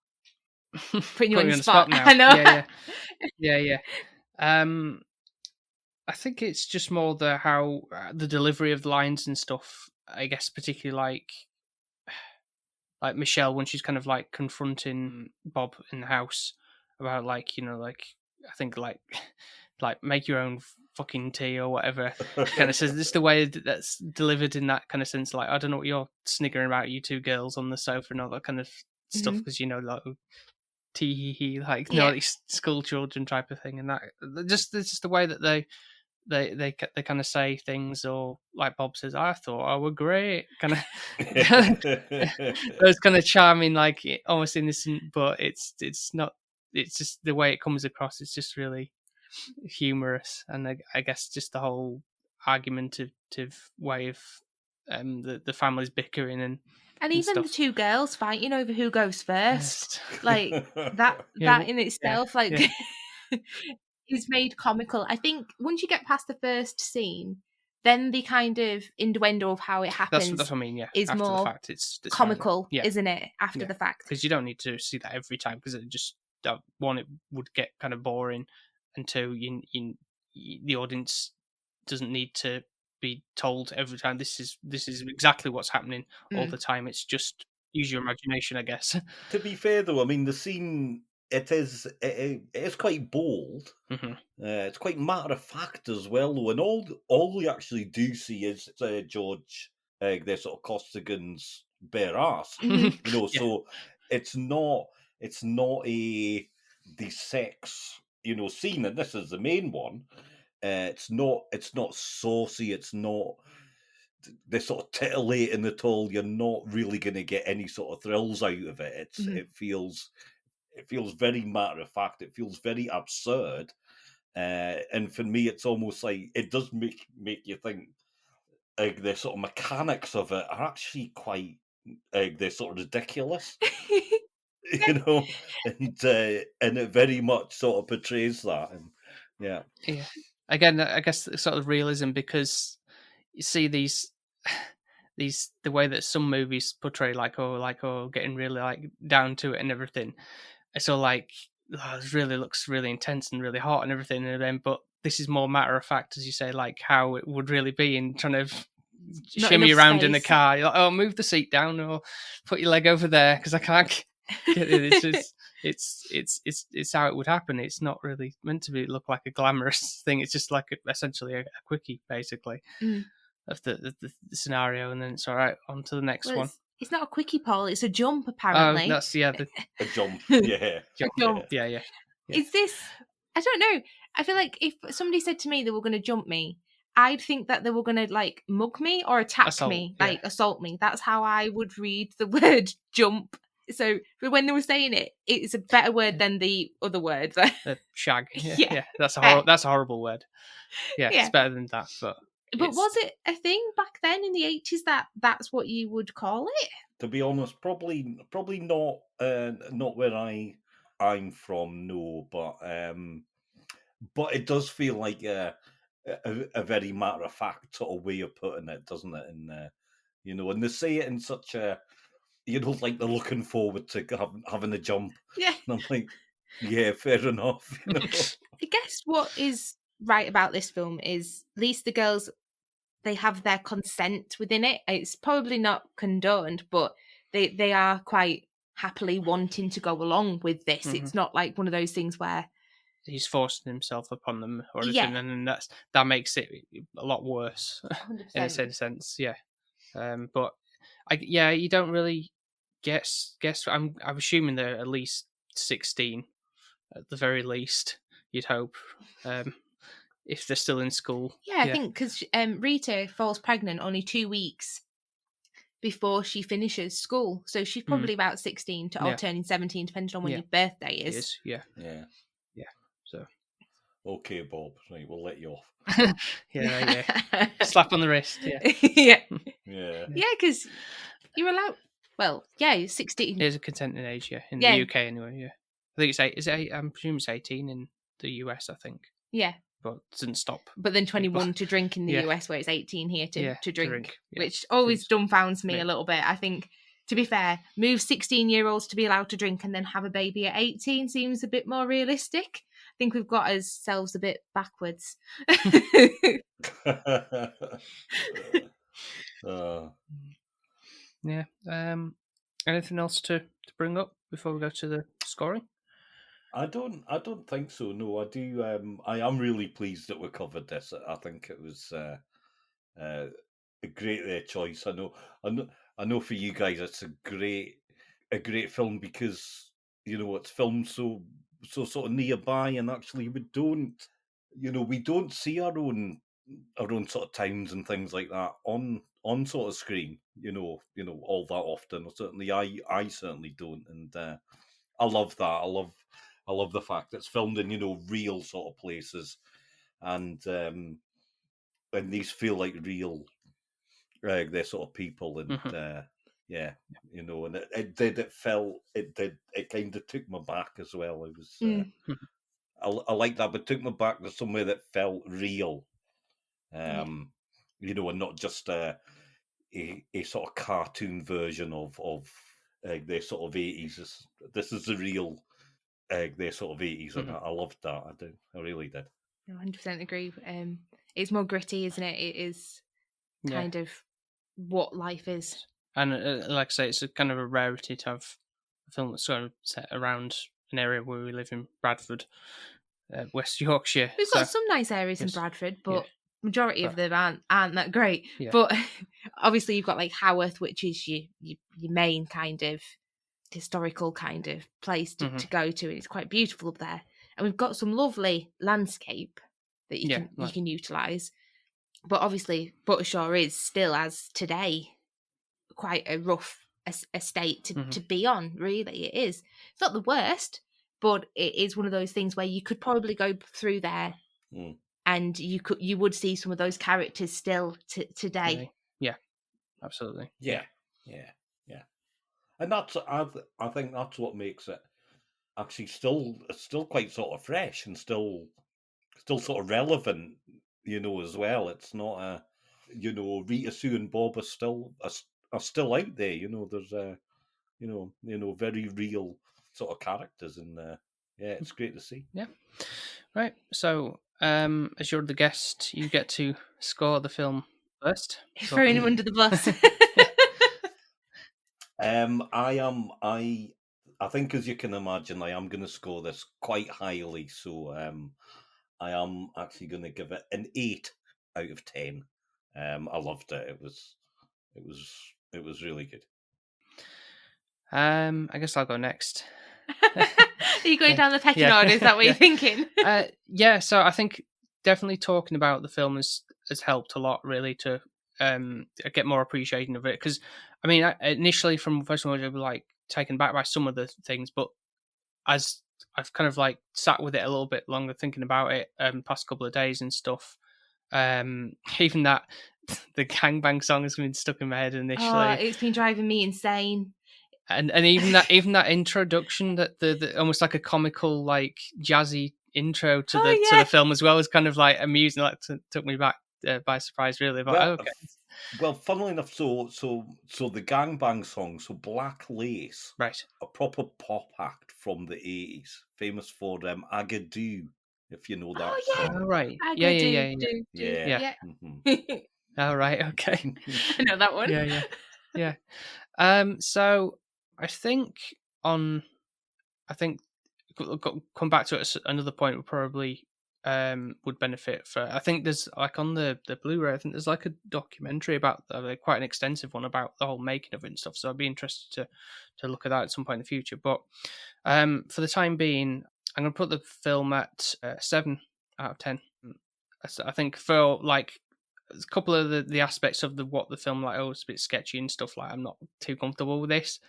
Putting you on the spot now. I know. Yeah. I think it's just more how the delivery of the lines and stuff, I guess, particularly like Michelle, when she's kind of like confronting Bob in the house about I think like make your own fucking tea or whatever. Kind of says this the way that's delivered in that kind of sense. Like, I don't know what you're sniggering about, you two girls on the sofa and all that kind of stuff, because like tee hee hee, like these school children type of thing, and that just the way that they kind of say things, or like Bob says, I thought I were great, kind of those kind of charming, like almost innocent, but it's not. It's just the way it comes across. It's just really humorous, and I guess just the whole argumentative way of the families bickering and even stuff. the two girls fighting over who goes first, like that in itself, is made comical. I think once you get past the first scene, then the kind of innuendo of how it happens that's what I mean, is after more the fact, it's comical, isn't it? After the fact, because you don't need to see that every time, because it just one, it would get kind of boring, and two, the audience doesn't need to be told every time this is exactly what's happening all the time. It's just use your imagination, I guess. To be fair, though, I mean, the scene, it is quite bold. It's quite matter of fact as well, though, and all we actually do see is George, their sort of Costigan's bare ass. So it's not the sex, scene, and this is the main one. It's not saucy. It's not the sort of titillating at all. You're not really going to get any sort of thrills out of it. It feels very matter of fact. It feels very absurd, and for me, it's almost like it does make you think. Like the sort of mechanics of it are actually quite they're sort of ridiculous. And it very much sort of portrays that, and yeah. Again, I guess sort of realism, because you see these the way that some movies portray getting really like down to it and everything. It's all like it really looks really intense and really hot and everything, and then but this is more matter of fact, as you say, like how it would really be in trying to shimmy around space in the car. You're like, oh, move the seat down or put your leg over there because I can't get it. It's how it would happen. It's not really meant to look like a glamorous thing. It's just like essentially a quickie, basically, of the scenario, and then it's all right, on to the next one. It's not a quickie, Paul. It's a jump, apparently. That's a jump. Yeah, a jump. Yeah. Is this? I don't know. I feel like if somebody said to me they were going to jump me, I'd think that they were going to like mug me or attack me, like assault me. That's how I would read the word jump. So, but when they were saying it, it's a better word than the other word. Shag. Yeah. That's a horrible word. Yeah, it's better than that. But was it a thing back then in the 80s that's what you would call it? To be honest, probably not. Not where I'm from. No, but it does feel like a very matter of fact sort of way of putting it, doesn't it? And and they say it in such a, like they're looking forward to having a jump. Yeah, and I'm like, yeah, fair enough. I guess what is right about this film is at least the girls, they have their consent within it. It's probably not condoned, but they are quite happily wanting to go along with this. It's not like one of those things where he's forcing himself upon them or anything, and that makes it a lot worse 100%. In a sense. Yeah. But you don't really guess. I'm assuming they're at least 16, at the very least. You'd hope, if they're still in school. Yeah, I think because Rita falls pregnant only 2 weeks before she finishes school, so she's probably about 16 or turning 17, depending on when your birthday is. Yeah. So, okay, Bob. Right, we'll let you off. Yeah. Slap on the wrist. Yeah. Yeah. Yeah, because you're allowed. Well, yeah, 16. There's a consenting age, in the UK anyway. Yeah, I think it's 8. Is it 8? I'm presuming it's 18 in the US. I think. Yeah. But it doesn't stop. But then 21 to drink in the US, where it's 18 here to drink. Which always dumbfounds me a little bit. I think, to be fair, move 16-year-olds to be allowed to drink and then have a baby at 18 seems a bit more realistic. I think we've got ourselves a bit backwards. Yeah. Anything else to bring up before we go to the scoring? I don't think so. No, I do. I am really pleased that we covered this. I think it was a great choice. I know for you guys, it's a great film because it's filmed so sort of nearby, and actually we don't see our own sort of towns and things like that on sort of screen. All that often. Certainly, I certainly don't, and I love that. I love the fact that it's filmed in real sort of places, and these feel like real, they're sort of people, and and it kind of took me back as well. It was I like that, but took me back to somewhere that felt real, and not just a sort of cartoon version of their sort of 80s. This is the real. Their sort of 80s, and I loved that. I do. I really did. 100% agree. It's more gritty, isn't it? It is. kind of what life is. And like I say, it's a kind of a rarity to have a film that's sort of set around an area where we live in Bradford, West Yorkshire. We've got some nice areas in Bradford, but majority of them aren't that great. Yeah. But obviously you've got like Haworth, which is your main kind of historical kind of place to go to, and it's quite beautiful up there. And we've got some lovely landscape that you can utilise. But obviously Buttershaw is still, as today, quite a rough estate to be on, really. It is. It's not the worst, but it is one of those things where you could probably go through there and you would see some of those characters still today. Yeah, absolutely. Yeah. And that's I think that's what makes it actually still quite sort of fresh and still sort of relevant, as well. It's not a, Rita, Sue, and Bob are still out there. There's very real sort of characters in there. Yeah, it's great to see. Yeah. Right. So, as you're the guest, you get to score the film first. Throwing him under the bus. I think, as you can imagine, I am going to score this quite highly. So, I am actually going to give it an 8 out of 10. I loved it. It was really good. I guess I'll go next. Are you going down the pecking order? Is that what you're thinking? So I think definitely talking about the film has helped a lot, really, to get more appreciation of it. Because, I mean, initially from the first one, I was like taken back by some of the things, but as I've kind of like sat with it a little bit longer, thinking about it past couple of days and stuff, even that the gangbang song has been stuck in my head initially. Oh, it's been driving me insane. And even that introduction, that the almost like a comical, like jazzy intro to the film as well, is kind of like amusing. Like took me back by surprise, really. But okay. Well, funnily enough, so the gangbang song, so Black Lace, right, a proper pop act from the 80s, famous for Agadoo, if you know that song. Oh, right. Yeah. Oh, right, okay. I know that one. Yeah. So I think come back to it at another point would probably would benefit for. I think there's like on the Blu-ray, I think there's like a documentary about quite an extensive one about the whole making of it and stuff. So I'd be interested to look at that at some point in the future. But for the time being, I'm going to put the film at 7 out of 10. I think for like a couple of the aspects of what the film like, it's a bit sketchy and stuff, like I'm not too comfortable with this,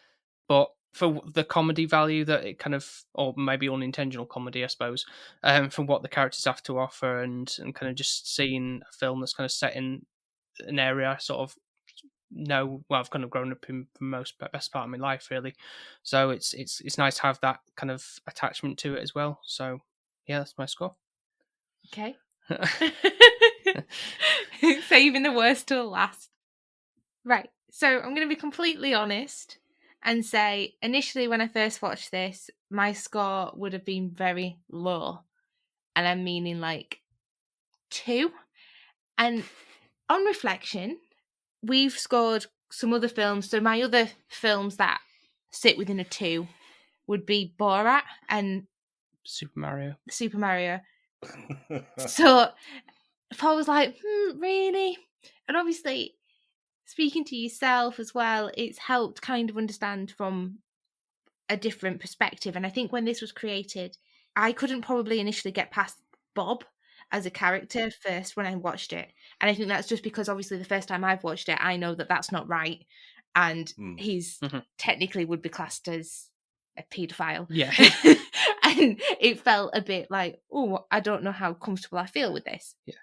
but for the comedy value that it kind of, or maybe unintentional comedy, I suppose, from what the characters have to offer, and kind of just seeing a film that's kind of set in an area I sort of know, well, I've kind of grown up in for best part of my life, really. So it's nice to have that kind of attachment to it as well. So yeah, that's my score. Okay. Saving the worst till last. Right. So I'm going to be completely honest and say, initially when I first watched this, my score would have been very low. And I'm meaning like 2. And on reflection, we've scored some other films. So my other films that sit within a 2 would be Borat and Super Mario. So Paul was like, really? And obviously, speaking to yourself as well, it's helped kind of understand from a different perspective. And I think when this was created, I couldn't probably initially get past Bob as a character first when I watched it. And I think that's just because obviously the first time I've watched it, I know that that's not right. And he's technically would be classed as a paedophile. Yeah. And it felt a bit like, oh, I don't know how comfortable I feel with this. Yeah.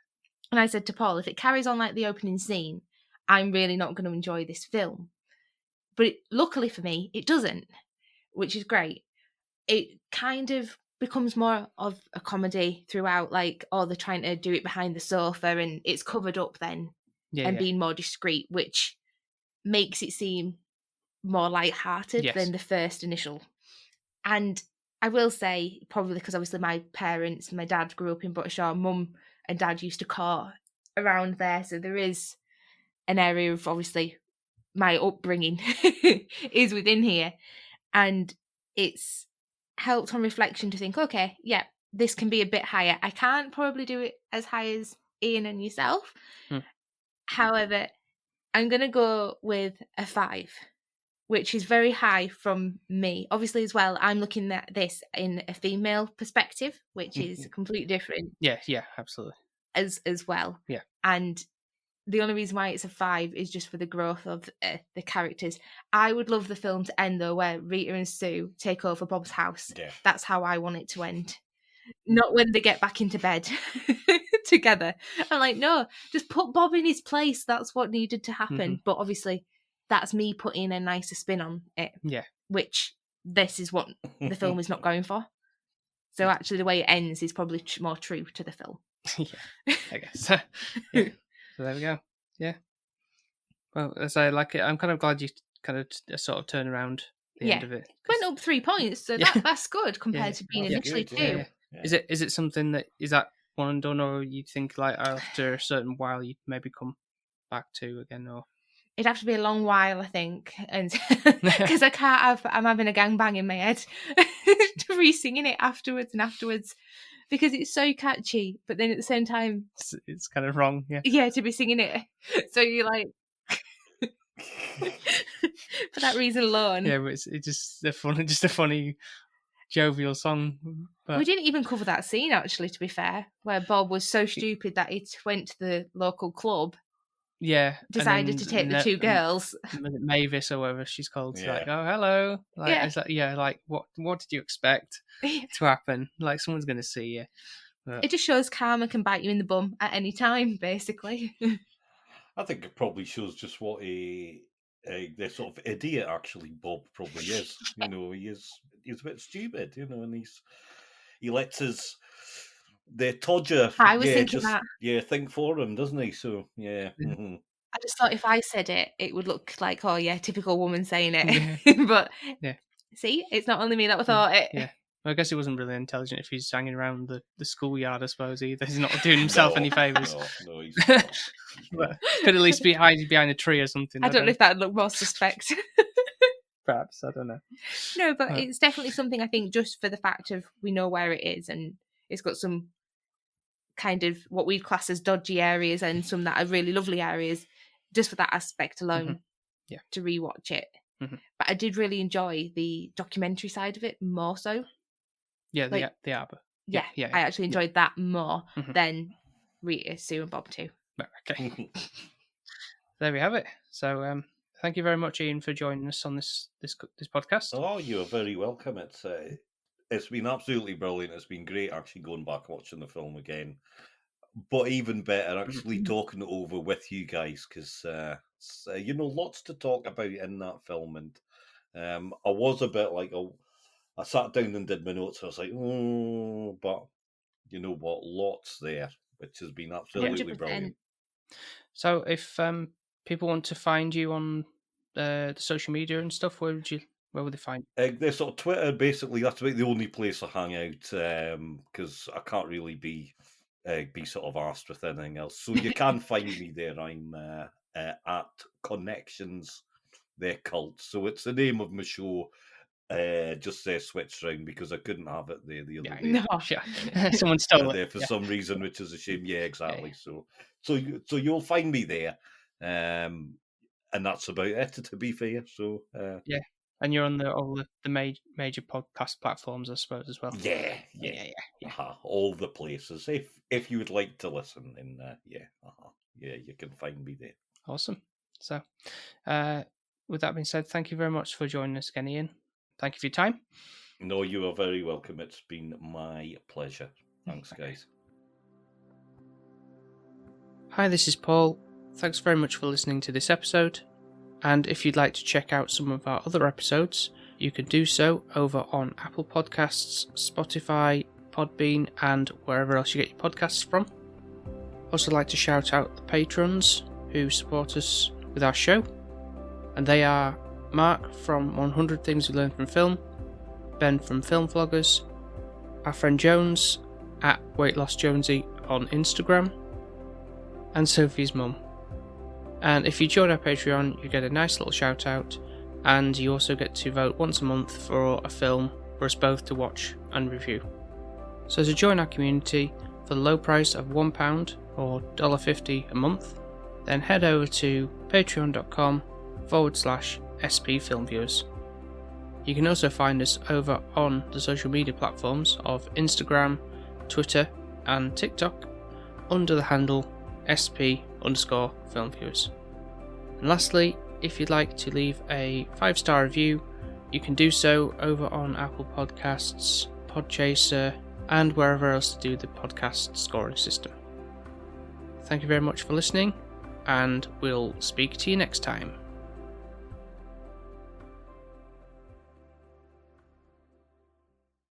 And I said to Paul, if it carries on like the opening scene, I'm really not going to enjoy this film. But luckily for me, it doesn't, which is great. It kind of becomes more of a comedy throughout, like, they're trying to do it behind the sofa and it's covered up then being more discreet, which makes it seem more lighthearted than the first initial. And I will say, probably because obviously my parents, my dad grew up in Buttershaw, mum and dad used to court around there, so there is an area of obviously my upbringing is within here, and it's helped on reflection to think, okay, yeah, this can be a bit higher. I can't probably do it as high as Ian and yourself. However, I'm going to go with a 5, which is very high from me. Obviously, as well, I'm looking at this in a female perspective, which is completely different. Yeah, absolutely. As well. Yeah. And the only reason why it's a 5 is just for the growth of the characters. I would love the film to end, though, where Rita and Sue take over Bob's house. Yeah. That's how I want it to end. Not when they get back into bed together. I'm like, no, just put Bob in his place. That's what needed to happen. But obviously, that's me putting a nicer spin on it. Yeah. Which this is what the film is not going for. So actually, the way it ends is probably more true to the film. Yeah, I guess. Yeah. So there we go. Yeah. Well, as I like it, I'm kind of glad you kind of sort of turn around the end of it. Went up 3 points, so that's good compared to being initially 2. Yeah. Is it something is that one and done, or you think like after a certain while you'd maybe come back to again, or? It'd have to be a long while, I think, and because I'm having a gangbang in my head to re-singing it afterwards, because it's so catchy, but then at the same time, it's kind of wrong, to be singing it. So you're like, for that reason alone, but it's just a funny, jovial song. But... we didn't even cover that scene, actually, to be fair, where Bob was so stupid that he went to the local club. Yeah, decided to take the 2 girls, Mavis or whatever she's called. Like, oh, hello. Like, it's like, like what did you expect to happen? Like, someone's going to see you. But... it just shows karma can bite you in the bum at any time, basically. I think it probably shows just what the sort of idiot actually Bob probably is. You know, he's a bit stupid. You know, and he lets the Todger. I was thinking that. Yeah, think for him, doesn't he? So, yeah. Mm-hmm. I just thought if I said it, it would look like, oh, yeah, typical woman saying it. But, see, it's not only me that thought it. Yeah. Well, I guess he wasn't really intelligent if he's hanging around the schoolyard, I suppose, either. He's not doing himself any favours. No, he's not. But could at least be hiding behind a tree or something. I don't know if that would look more suspect. Perhaps, I don't know. No, but it's definitely something, I think, just for the fact of we know where it is, and it's got some kind of what we'd class as dodgy areas and some that are really lovely areas, just for that aspect alone, to rewatch it. But I did really enjoy the documentary side of it more so. Yeah, like, the Arbor. Yeah, I actually enjoyed that more than Rita, Sue and Bob too. Okay. There we have it. So thank you very much, Ian, for joining us on this podcast. Oh, you're very welcome. It's been absolutely brilliant. It's been great actually going back and watching the film again. But even better, actually talking it over with you guys, because, lots to talk about in that film. And I was a bit like, I sat down and did my notes. I was like, but you know what? Lots there, which has been absolutely 100%. Brilliant. So if people want to find you on the social media and stuff, where would they find you? They're sort of Twitter, basically. That's about the only place I hang out, because I can't really be sort of arsed with anything else. So you can find me there. I'm at Connections, their cult. So it's the name of my show. Just switched around because I couldn't have it there the other day. No, someone stole it there for some reason, which is a shame. Yeah, exactly. So you'll find me there, and that's about it. To be fair, so and you're on all the major podcast platforms, I suppose, as well. Yeah. All the places. If you would like to listen, then you can find me there. Awesome. So, with that being said, thank you very much for joining us again, Ian. Thank you for your time. No, you are very welcome. It's been my pleasure. Thanks, guys. Hi, this is Paul. Thanks very much for listening to this episode. And if you'd like to check out some of our other episodes, you can do so over on Apple Podcasts, Spotify, Podbean, and wherever else you get your podcasts from. Also like to shout out the patrons who support us with our show. And they are Mark from 100 Things We Learned from Film, Ben from Film Vloggers, our friend Jones at Weight Loss Jonesy on Instagram, and Sophie's mum. And if you join our Patreon, you get a nice little shout out, and you also get to vote once a month for a film for us both to watch and review. So to join our community for the low price of £1 or $1.50 a month, then head over to patreon.com/spfilmviewers. You can also find us over on the social media platforms of Instagram, Twitter and TikTok under the handle SP_filmviewers. And lastly, if you'd like to leave a 5-star review, you can do so over on Apple Podcasts, Podchaser and wherever else to do the podcast scoring system. Thank you very much for listening, and we'll speak to you next time.